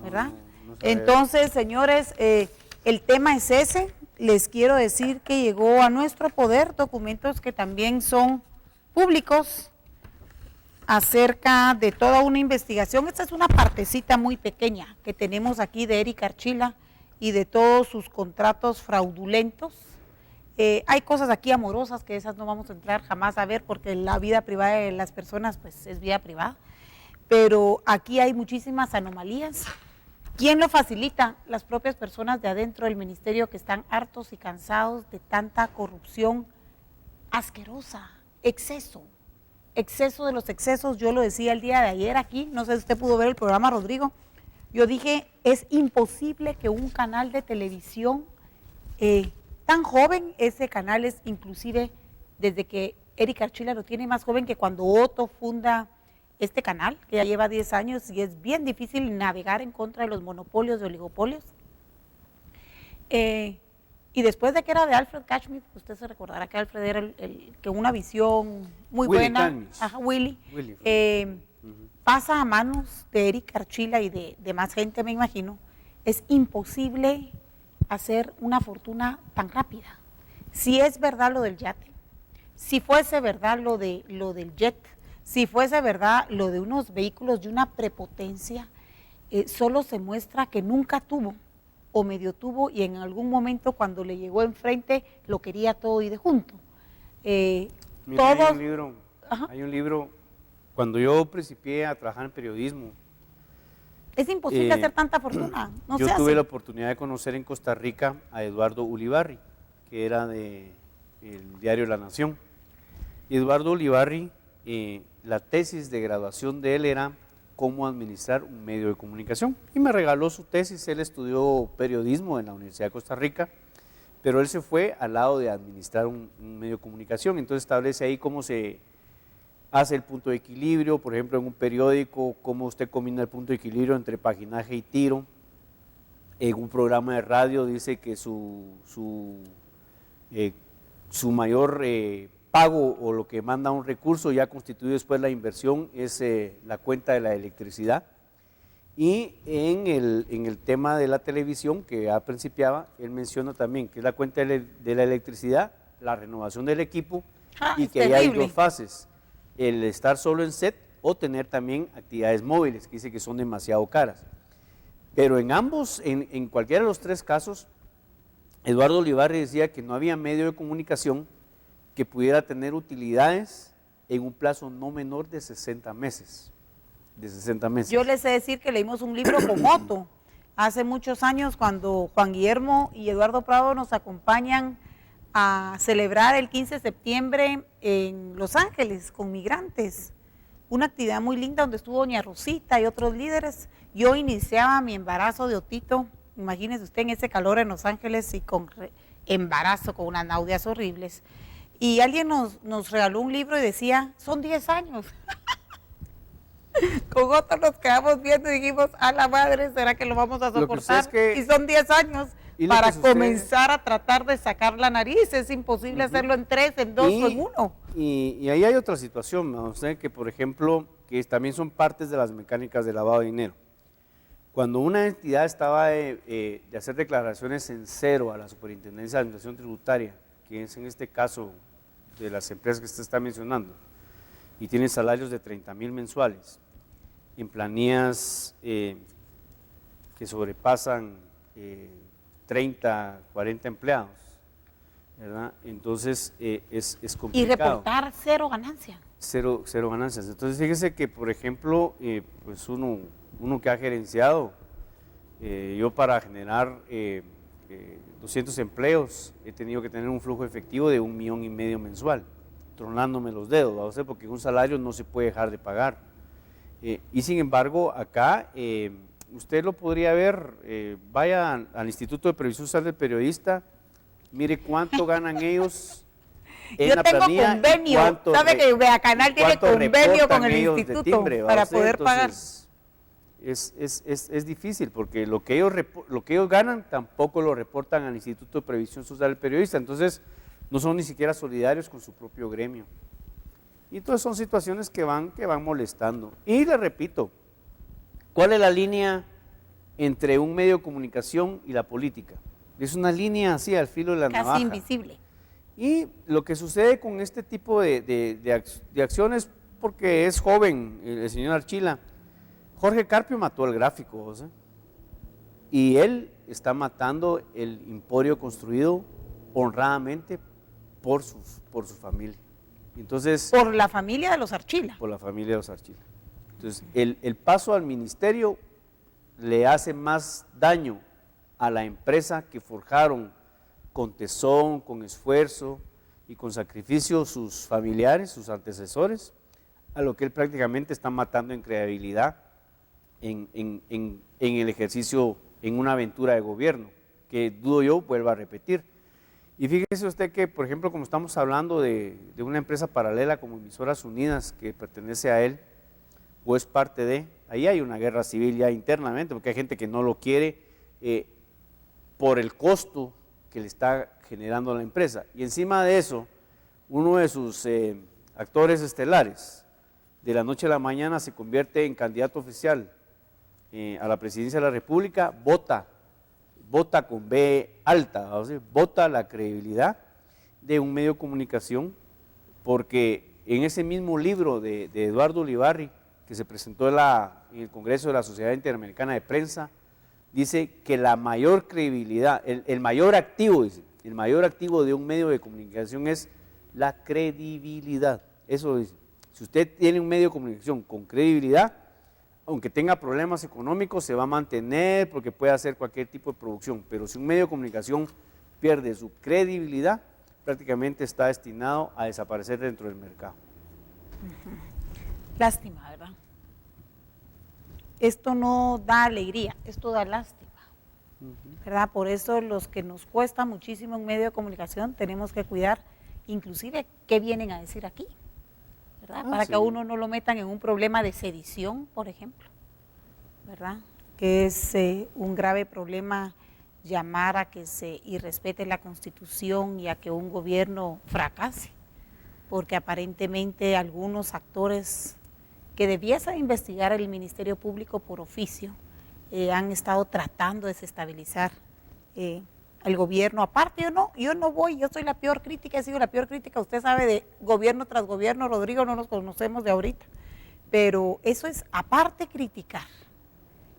¿verdad? No Entonces, señores, el tema es ese. Les quiero decir que llegó a nuestro poder documentos que también son públicos acerca de toda una investigación. Esta es una partecita muy pequeña que tenemos aquí de Eric Archila y de todos sus contratos fraudulentos. Hay cosas aquí amorosas que esas no vamos a entrar jamás a ver porque la vida privada de las personas pues es vida privada, pero aquí hay muchísimas anomalías. ¿Quién lo facilita? Las propias personas de adentro del ministerio que están hartos y cansados de tanta corrupción asquerosa, exceso de los excesos. Yo lo decía el día de ayer aquí, no sé si usted pudo ver el programa, Rodrigo, yo dije, es imposible que un canal de televisión tan joven, ese canal es inclusive desde que Eric Archila lo tiene más joven que cuando Otto funda este canal, que ya lleva 10 años y es bien difícil navegar en contra de los monopolios, de oligopolios. Y después de que era de Alfred Kashmir, usted se recordará que Alfred era que una visión muy buena, Willy, pasa a manos de Eric Archila y de más gente, me imagino. Es imposible hacer una fortuna tan rápida. Si es verdad lo del yate, si fuese verdad lo del jet, si fuese verdad lo de unos vehículos de una prepotencia, solo se muestra que nunca tuvo o medio tuvo y en algún momento cuando le llegó enfrente lo quería todo y de junto. Mira, hay un libro, cuando yo principié a trabajar en periodismo, es imposible hacer tanta fortuna, no yo se tuve hace. la oportunidad de conocer en Costa Rica a Eduardo Ulibarri, que era del diario La Nación. Y Eduardo Ulibarri, la tesis de graduación de él era cómo administrar un medio de comunicación. Y me regaló su tesis. Él estudió periodismo en la Universidad de Costa Rica, pero él se fue al lado de administrar un medio de comunicación. Entonces establece ahí cómo se hace el punto de equilibrio, por ejemplo, en un periódico, cómo usted combina el punto de equilibrio entre paginaje y tiro. En un programa de radio dice que su mayor pago o lo que manda un recurso ya constituye después la inversión es la cuenta de la electricidad. Y en el tema de la televisión que ya principiaba, él menciona también que es la cuenta de la electricidad, la renovación del equipo y que ahí hay dos fases, el estar solo en set o tener también actividades móviles, que dice que son demasiado caras. Pero en ambos, en cualquiera de los tres casos, Eduardo Ulibarri decía que no había medio de comunicación que pudiera tener utilidades en un plazo no menor de 60 meses. De 60 meses. Yo les sé decir que leímos un libro con Otto hace muchos años cuando Juan Guillermo y Eduardo Prado nos acompañan a celebrar el 15 de septiembre en Los Ángeles con migrantes. Una actividad muy linda donde estuvo doña Rosita y otros líderes. Yo iniciaba mi embarazo de Otito, imagínese usted en ese calor en Los Ángeles y con embarazo, con unas náuseas horribles. Y alguien nos regaló un libro y decía, son 10 años. Con Otto nos quedamos viendo y dijimos, a la madre, ¿será que lo vamos a soportar? Y son 10 años para comenzar a tratar de sacar la nariz. Es imposible hacerlo en 3, en 2 o en 1. Y ahí hay otra situación, ¿no? Usted, que por ejemplo, que también son partes de las mecánicas de lavado de dinero. Cuando una entidad estaba de hacer declaraciones en cero a la Superintendencia de Administración Tributaria, que es en este caso de las empresas que usted está mencionando, y tienen salarios de 30,000 mensuales, en planillas que sobrepasan 30, 40 empleados, ¿verdad? Entonces es complicado. Y reportar cero ganancia. Cero ganancias. Entonces fíjese que, por ejemplo, pues uno que ha gerenciado, yo para generar 200 empleos he tenido que tener un flujo efectivo de 1,5 millones mensual, tronándome los dedos, ¿va a ser? Porque un salario no se puede dejar de pagar. Y sin embargo, acá usted lo podría ver, vaya al Instituto de Previsión Social del Periodista, mire cuánto ganan ellos en Yo la tengo planilla. convenio, sabe que Canal tiene convenio con el instituto para poder pagar. Es difícil porque lo que ellos ganan tampoco lo reportan al Instituto de Previsión Social del Periodista, entonces no son ni siquiera solidarios con su propio gremio. Y entonces son situaciones que van molestando. Y le repito, ¿cuál es la línea entre un medio de comunicación y la política? Es una línea así al filo de la navaja. Casi invisible. Y lo que sucede con este tipo de acciones, porque es joven el señor Archila, Jorge Carpio mató al gráfico, José, y él está matando el emporio construido honradamente por su familia. Entonces, por la familia de los Archila. Por la familia de los Archila. Entonces, el paso al ministerio le hace más daño a la empresa que forjaron con tesón, con esfuerzo y con sacrificio sus familiares, sus antecesores, a lo que él prácticamente está matando en credibilidad en el ejercicio, en una aventura de gobierno, que dudo yo vuelva a repetir. Y fíjese usted que, por ejemplo, como estamos hablando de una empresa paralela como Emisoras Unidas, que pertenece a él, o es parte de, ahí hay una guerra civil ya internamente, porque hay gente que no lo quiere por el costo que le está generando a la empresa. Y encima de eso, uno de sus actores estelares, de la noche a la mañana se convierte en candidato oficial a la presidencia de la República, vota con B alta, o sea, vota la credibilidad de un medio de comunicación, porque en ese mismo libro de Eduardo Ulibarri, que se presentó en el Congreso de la Sociedad Interamericana de Prensa, dice que la mayor credibilidad, el mayor activo, dice, el mayor activo de un medio de comunicación es la credibilidad. Eso dice. Si usted tiene un medio de comunicación con credibilidad, aunque tenga problemas económicos, se va a mantener porque puede hacer cualquier tipo de producción. Pero si un medio de comunicación pierde su credibilidad, prácticamente está destinado a desaparecer dentro del mercado. Lástima, ¿verdad? Esto no da alegría, esto da lástima, ¿verdad? Por eso los que nos cuesta muchísimo un medio de comunicación tenemos que cuidar, inclusive, qué vienen a decir aquí, ¿verdad? Para que a uno no lo metan en un problema de sedición, por ejemplo, ¿verdad? Que es un grave problema llamar a que se irrespete la Constitución y a que un gobierno fracase, porque aparentemente algunos actores que debiese investigar el Ministerio Público por oficio han estado tratando de desestabilizar al gobierno. Aparte, yo no voy, yo soy la peor crítica, he sido la peor crítica, usted sabe, de gobierno tras gobierno. Rodrigo, no nos conocemos de ahorita, pero eso es aparte criticar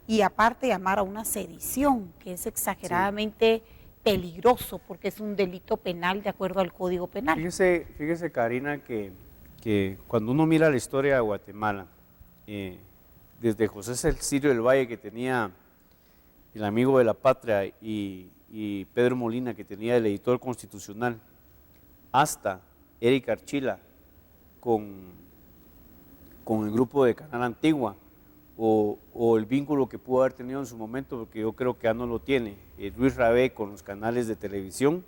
y aparte llamar a una sedición, que es exageradamente peligroso porque es un delito penal de acuerdo al Código Penal. Fíjese Karina, que cuando uno mira la historia de Guatemala, desde José Cecilio del Valle, que tenía el amigo de la patria, y Pedro Molina, que tenía el editor constitucional, hasta Eric Archila con el grupo de Canal Antigua, o el vínculo que pudo haber tenido en su momento, porque yo creo que ya no lo tiene, Luis Rabé con los canales de televisión.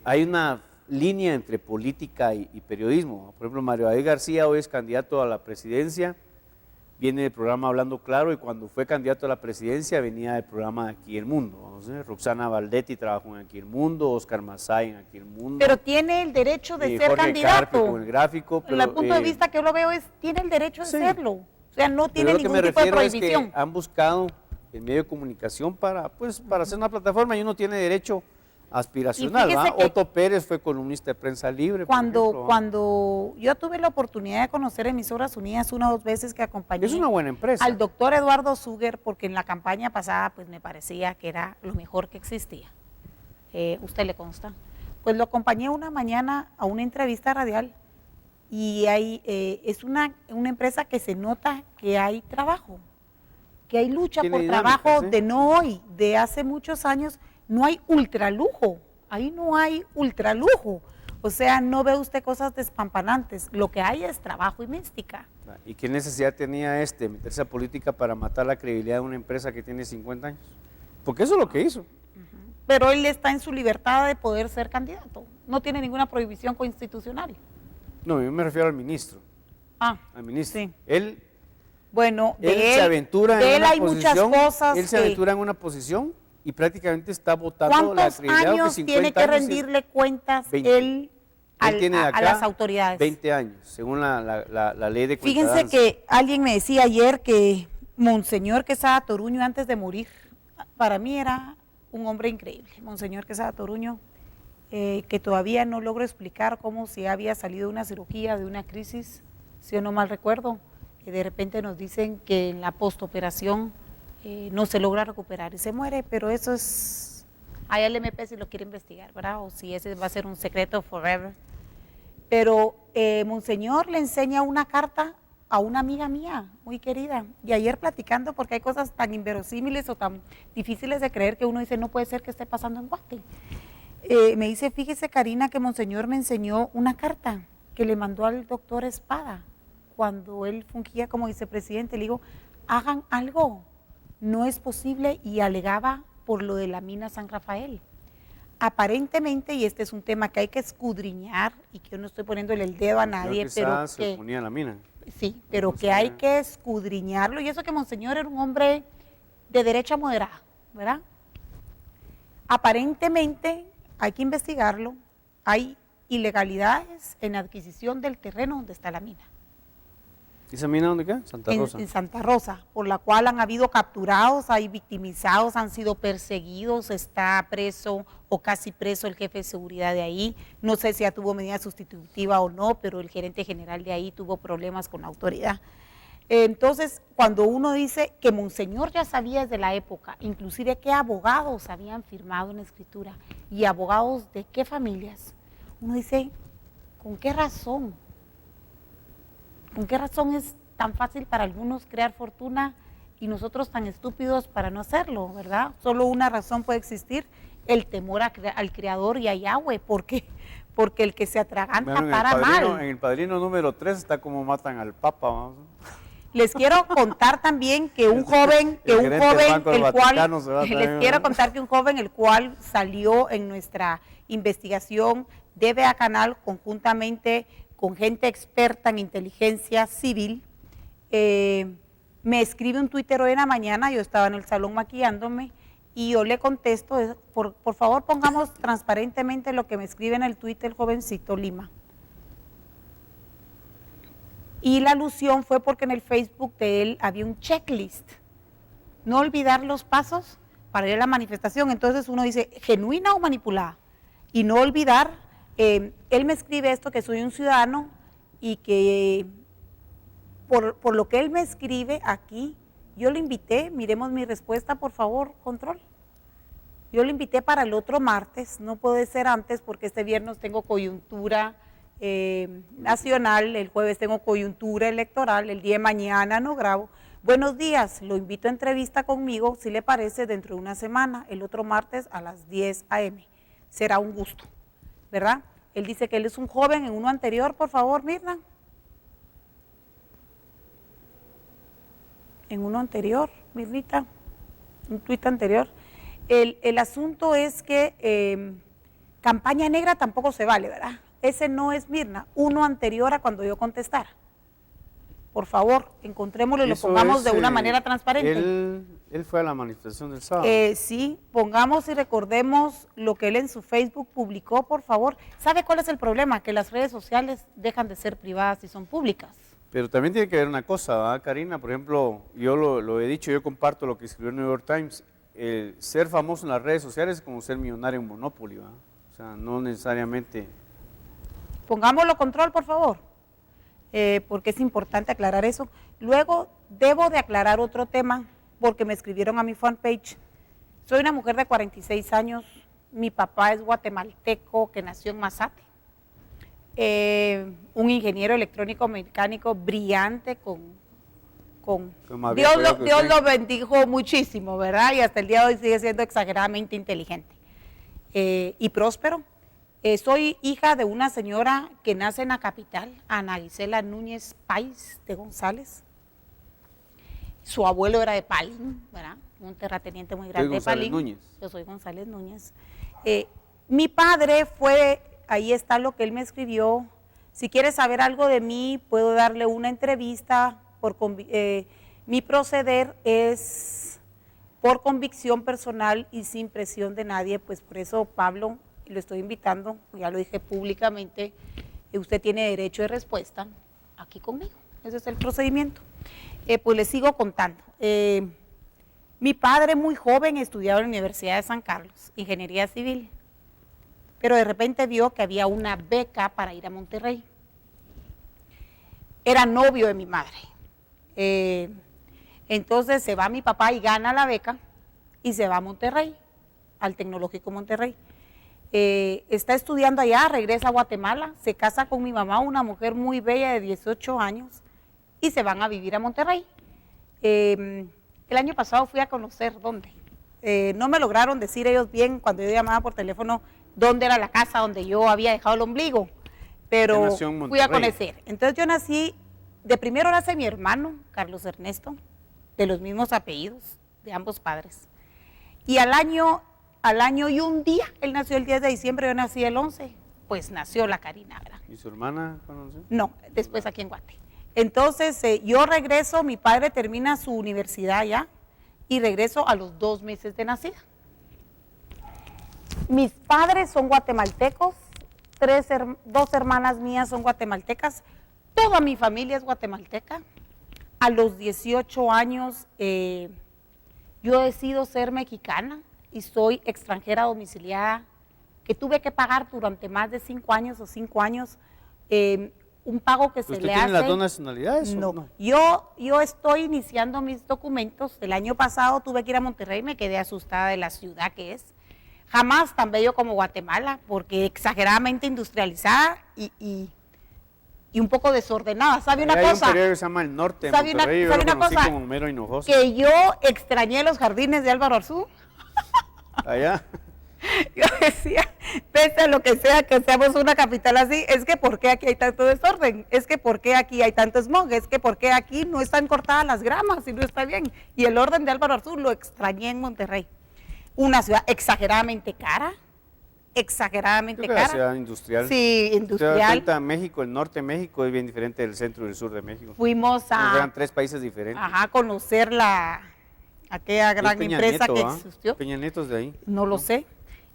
Hay una línea entre política y periodismo. Por ejemplo, Mario David García hoy es candidato a la presidencia, viene del programa Hablando Claro, y cuando fue candidato a la presidencia venía del programa de Aquí el Mundo. ¿No? Roxana Valdetti trabajó en Aquí el Mundo, Oscar Mazay en Aquí el Mundo. Pero tiene el derecho de ser Jorge candidato. Carpio con el Gráfico. Desde el punto de vista que yo lo veo tiene el derecho de serlo. O sea, no tiene ningún tipo de prohibición. Es que han buscado el medio de comunicación para hacer una plataforma, y uno tiene derecho aspiracional. Otto Pérez fue columnista de Prensa Libre. Cuando yo tuve la oportunidad de conocer Emisoras Unidas 1 o 2 veces, que acompañé es una buena empresa, al doctor Eduardo Zuger, porque en la campaña pasada pues me parecía que era lo mejor que existía. ¿Usted le consta? Pues lo acompañé una mañana a una entrevista radial, y es una empresa que se nota que hay trabajo, que hay lucha por trabajo, ¿sí? De no hoy, de hace muchos años. No hay ultralujo, ahí no hay ultralujo, o sea, no ve usted cosas despampanantes, lo que hay es trabajo y mística. ¿Y qué necesidad tenía meterse a política para matar la credibilidad de una empresa que tiene 50 años? Porque eso es lo que hizo. Pero él está en su libertad de poder ser candidato, no tiene ninguna prohibición constitucional. No, yo me refiero al ministro. Al ministro. Sí. Él se aventura en una posición, muchas cosas. Él se aventura en una posición y prácticamente está votando la credibilidad. ¿Cuántos años tiene que rendirle cuentas él a las autoridades? 20 años, según la ley de cuentadanza. Fíjense que alguien me decía ayer que Monseñor Quesada Toruño, antes de morir, para mí era un hombre increíble. Monseñor Quesada Toruño, que todavía no logro explicar cómo, si había salido de una cirugía, de una crisis, si yo no mal recuerdo, que de repente nos dicen que en la postoperación no se logra recuperar y se muere, pero eso es, hay el MP si lo quiere investigar, ¿verdad? O si ese va a ser un secreto forever. Pero Monseñor le enseña una carta a una amiga mía, muy querida, y ayer platicando, porque hay cosas tan inverosímiles o tan difíciles de creer que uno dice, no puede ser que esté pasando en Guate. Me dice, fíjese Karina, que Monseñor me enseñó una carta que le mandó al doctor Espada, cuando él fungía como vicepresidente. Le digo, hagan algo. No es posible, y alegaba por lo de la mina San Rafael. Aparentemente, y este es un tema que hay que escudriñar, y que yo no estoy poniéndole el dedo a nadie, pero se oponía a la mina. Sí, pero que hay que escudriñarlo, y eso que Monseñor era un hombre de derecha moderada, ¿verdad? Aparentemente hay que investigarlo, hay ilegalidades en la adquisición del terreno donde está la mina. ¿Esa mina dónde queda? Santa Rosa. En Santa Rosa, por la cual han habido capturados, hay victimizados, han sido perseguidos, está preso o casi preso el jefe de seguridad de ahí. No sé si ya tuvo medida sustitutiva o no, pero el gerente general de ahí tuvo problemas con la autoridad. Entonces, cuando uno dice que Monseñor ya sabía desde la época, inclusive qué abogados habían firmado una escritura y abogados de qué familias, uno dice, ¿con qué razón? ¿Con qué razón es tan fácil para algunos crear fortuna y nosotros tan estúpidos para no hacerlo, verdad? Solo una razón puede existir, el temor al Creador y a Yahweh. ¿Por qué? Porque el que se atraganta para mal. En El Padrino número 3 está como matan al Papa. Vamos. Les quiero contar también que un joven, el cual salió en nuestra investigación de Vea Canal conjuntamente con gente experta en inteligencia civil, me escribe un Twitter hoy en la mañana, yo estaba en el salón maquillándome, y yo le contesto, por favor pongamos transparentemente lo que me escribe en el Twitter el jovencito Lima. Y la alusión fue porque en el Facebook de él había un checklist. No olvidar los pasos para ir a la manifestación. Entonces uno dice, ¿genuina o manipulada? Y no olvidar, él me escribe esto, que soy un ciudadano y que por lo que él me escribe aquí, yo lo invité, miremos mi respuesta, por favor, control. Yo lo invité para el otro martes, no puede ser antes porque este viernes tengo coyuntura nacional, el jueves tengo coyuntura electoral, el día de mañana no grabo. Buenos días, lo invito a entrevista conmigo, si le parece, dentro de una semana, el otro martes a las 10 a.m. Será un gusto, ¿verdad? Él dice que él es un joven en uno anterior, por favor, Mirna. En uno anterior, Mirnita, un tuit anterior. El asunto es que campaña negra tampoco se vale, ¿verdad? Ese no es Mirna, uno anterior a cuando yo contestara. Por favor, encontrémoslo y lo pongamos de una manera transparente. Él fue a la manifestación del sábado. Sí, pongamos y recordemos lo que él en su Facebook publicó, por favor. ¿Sabe cuál es el problema? Que las redes sociales dejan de ser privadas y son públicas. Pero también tiene que ver una cosa, ¿verdad, Karina? Por ejemplo, yo lo he dicho, yo comparto lo que escribió el New York Times. Ser famoso en las redes sociales es como ser millonario en Monopoly, ¿verdad? O sea, no necesariamente. Pongámoslo control, por favor. Porque es importante aclarar eso. Luego, debo de aclarar otro tema, porque me escribieron a mi fanpage. Soy una mujer de 46 años, mi papá es guatemalteco, que nació en Mazate. Un ingeniero electrónico mecánico brillante Dios lo bendijo muchísimo, ¿verdad? Y hasta el día de hoy sigue siendo exageradamente inteligente y próspero. Soy hija de una señora que nace en la capital, Ana Gisela Núñez Páez de González. Su abuelo era de Palín, ¿verdad? Un terrateniente muy grande de Palín. Núñez. Yo soy González Núñez. Mi padre fue, ahí está lo que él me escribió. Si quiere saber algo de mí, puedo darle una entrevista. Mi proceder es por convicción personal y sin presión de nadie, pues por eso, Pablo, lo estoy invitando, ya lo dije públicamente, usted tiene derecho de respuesta aquí conmigo, ese es el procedimiento. Pues les sigo contando. Mi padre muy joven estudiaba en la Universidad de San Carlos, Ingeniería Civil, pero de repente vio que había una beca para ir a Monterrey. Era novio de mi madre. Entonces se va mi papá y gana la beca y se va a Monterrey, al Tecnológico Monterrey. Está estudiando allá, regresa a Guatemala, se casa con mi mamá, una mujer muy bella de 18 años, y se van a vivir a Monterrey. El año pasado fui a conocer dónde. No me lograron decir ellos bien cuando yo llamaba por teléfono dónde era la casa donde yo había dejado el ombligo, pero fui a conocer. Entonces yo nací, de primero nace mi hermano, Carlos Ernesto, de los mismos apellidos, de ambos padres. Y al año y un día, él nació el 10 de diciembre, yo nací el 11, pues nació la Karina, ¿verdad? ¿Y su hermana cuándo nació? No, después aquí en Guate. Entonces yo regreso, mi padre termina su universidad allá y regreso a los 2 meses de nacida. Mis padres son guatemaltecos, 2 hermanas mías son guatemaltecas, toda mi familia es guatemalteca. A los 18 años yo decido ser mexicana y soy extranjera domiciliada, que tuve que pagar durante más de 5 años o 5 años un pago que se le hace. ¿Usted tiene las 2 nacionalidades? No. Yo estoy iniciando mis documentos. El año pasado tuve que ir a Monterrey, me quedé asustada de la ciudad que es. Jamás tan bello como Guatemala, porque exageradamente industrializada y un poco desordenada. ¿Sabe una cosa? Hay un periodo que se llama el norte de Monterrey, yo lo conocí como Homero Hinojosa. Que yo extrañé los jardines de Álvaro Arzú. Allá. Yo decía, pese a lo que sea que seamos una capital así, es que ¿por qué aquí hay tanto desorden? Es que ¿por qué aquí hay tanto smog? Es que ¿por qué aquí no están cortadas las gramas y no está bien? Y el orden de Álvaro Arzú lo extrañé en Monterrey. Una ciudad exageradamente cara. Exageradamente cara. Una ciudad industrial. Sí, industrial. ¿Se da cuenta? México, el norte de México es bien diferente del centro y del sur de México. Fuimos a... Eran 3 países diferentes. Ajá, conocer aquella gran empresa que existió. Peña Nieto es de ahí. No lo sé.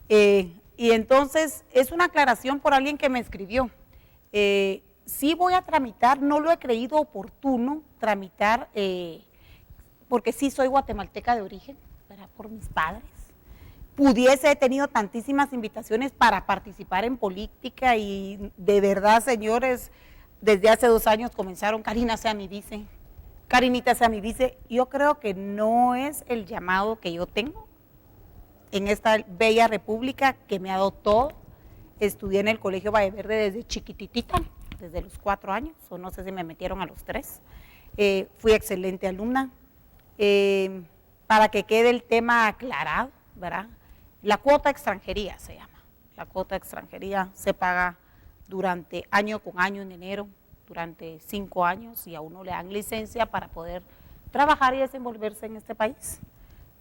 Y entonces es una aclaración por alguien que me escribió. sí voy a tramitar, no lo he creído oportuno tramitar, porque sí soy guatemalteca de origen, ¿verdad? Por mis padres. He tenido tantísimas invitaciones para participar en política y de verdad, señores, desde hace 2 años comenzaron, Karina sea mi vice, Karinita sea mi vice. Yo creo que no es el llamado que yo tengo en esta bella república que me ha dado todo. Estudié en el Colegio Valleverde desde chiquititita, desde los 4 años, o no sé si me metieron a los 3. Fui excelente alumna. Para que quede el tema aclarado, ¿verdad? La cuota extranjería se llama. La cuota extranjería se paga durante año con año en enero, durante 5 años, y a uno le dan licencia para poder trabajar y desenvolverse en este país.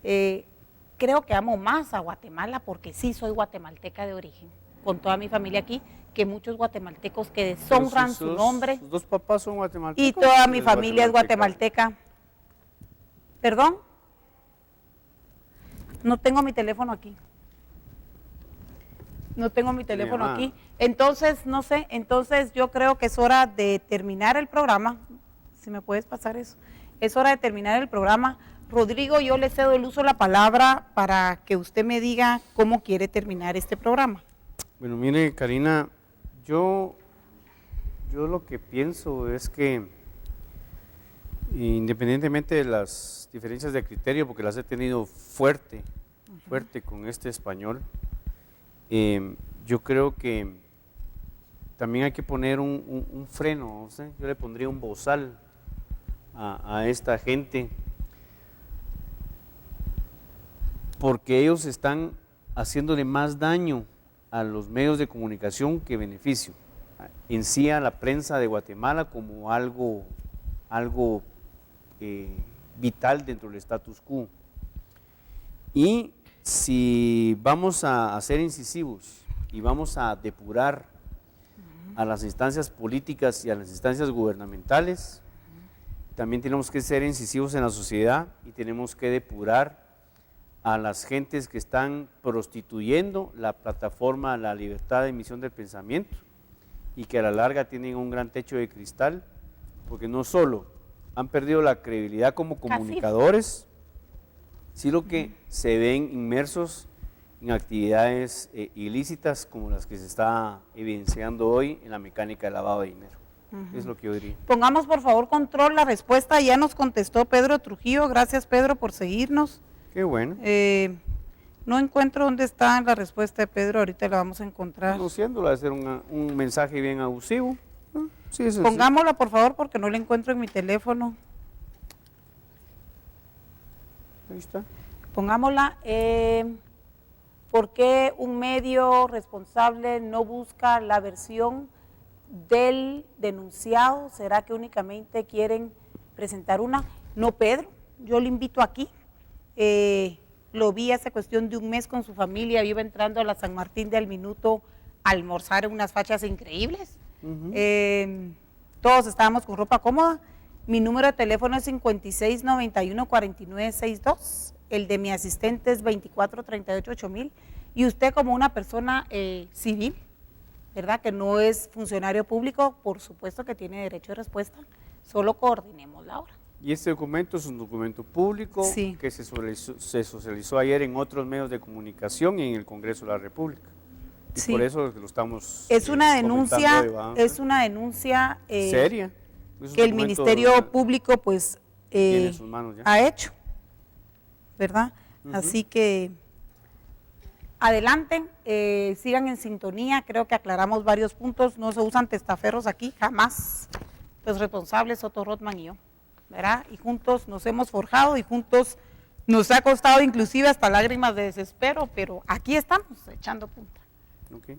Creo que amo más a Guatemala porque sí soy guatemalteca de origen, con toda mi familia aquí, que muchos guatemaltecos que deshonran su nombre. ¿Sus 2 papás son guatemaltecos? Y toda mi familia es guatemalteca. ¿Perdón? No tengo mi teléfono aquí. No tengo mi teléfono aquí. Entonces, no sé, entonces yo creo que es hora de terminar el programa. Si me puedes pasar eso. Es hora de terminar el programa. Rodrigo, yo le cedo el uso de la palabra para que usted me diga cómo quiere terminar este programa. Bueno, mire, Karina, yo lo que pienso es que independientemente de las diferencias de criterio, porque las he tenido fuerte con este español, yo creo que también hay que poner un freno, no sé, yo le pondría un bozal a esta gente, porque ellos están haciéndole más daño a los medios de comunicación que beneficio, en sí a la prensa de Guatemala como algo vital dentro del status quo. Y si vamos a ser incisivos y vamos a depurar a las instancias políticas y a las instancias gubernamentales, también tenemos que ser incisivos en la sociedad y tenemos que depurar a las gentes que están prostituyendo la plataforma, la libertad de emisión del pensamiento, y que a la larga tienen un gran techo de cristal, porque no solo han perdido la credibilidad como comunicadores, sino que se ven inmersos en actividades ilícitas como las que se está evidenciando hoy en la mecánica de lavado de dinero. Es lo que yo diría. Pongamos por favor control, la respuesta ya nos contestó Pedro Trujillo. Gracias, Pedro, por seguirnos. Qué bueno. No encuentro dónde está la respuesta de Pedro, ahorita la vamos a encontrar. Anunciándola, de ser un mensaje bien abusivo. Sí, es pongámosla por favor porque no la encuentro en mi teléfono. Ahí está. Pongámosla. ¿Por qué un medio responsable no busca la versión del denunciado? ¿Será que únicamente quieren presentar una? No, Pedro, yo le invito aquí. Lo vi hace cuestión de un mes con su familia, iba entrando a la San Martín del Minuto a almorzar en unas fachas increíbles. Todos estábamos con ropa cómoda. Mi número de teléfono es 5691-4962, el de mi asistente es 2438-8000, y usted como una persona civil, ¿verdad? Que no es funcionario público, por supuesto que tiene derecho de respuesta, solo coordinemos la hora. Y este documento es un documento público que se socializó ayer en otros medios de comunicación y en el Congreso de la República. Y por eso lo estamos es una denuncia, es una denuncia seria, que el Ministerio Público pues tiene en sus manos ya. Ha hecho, ¿verdad? Así que adelante, sigan en sintonía, creo que aclaramos varios puntos, no se usan testaferros aquí, jamás, los responsables Otto Rothman y yo, ¿verdad? Y juntos nos hemos forjado y juntos nos ha costado inclusive hasta lágrimas de desespero, pero aquí estamos echando punta.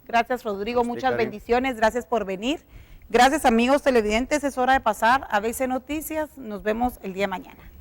Gracias, Rodrigo, muchas bendiciones, gracias por venir. Gracias, amigos televidentes, es hora de pasar a ABC Noticias, nos vemos el día de mañana.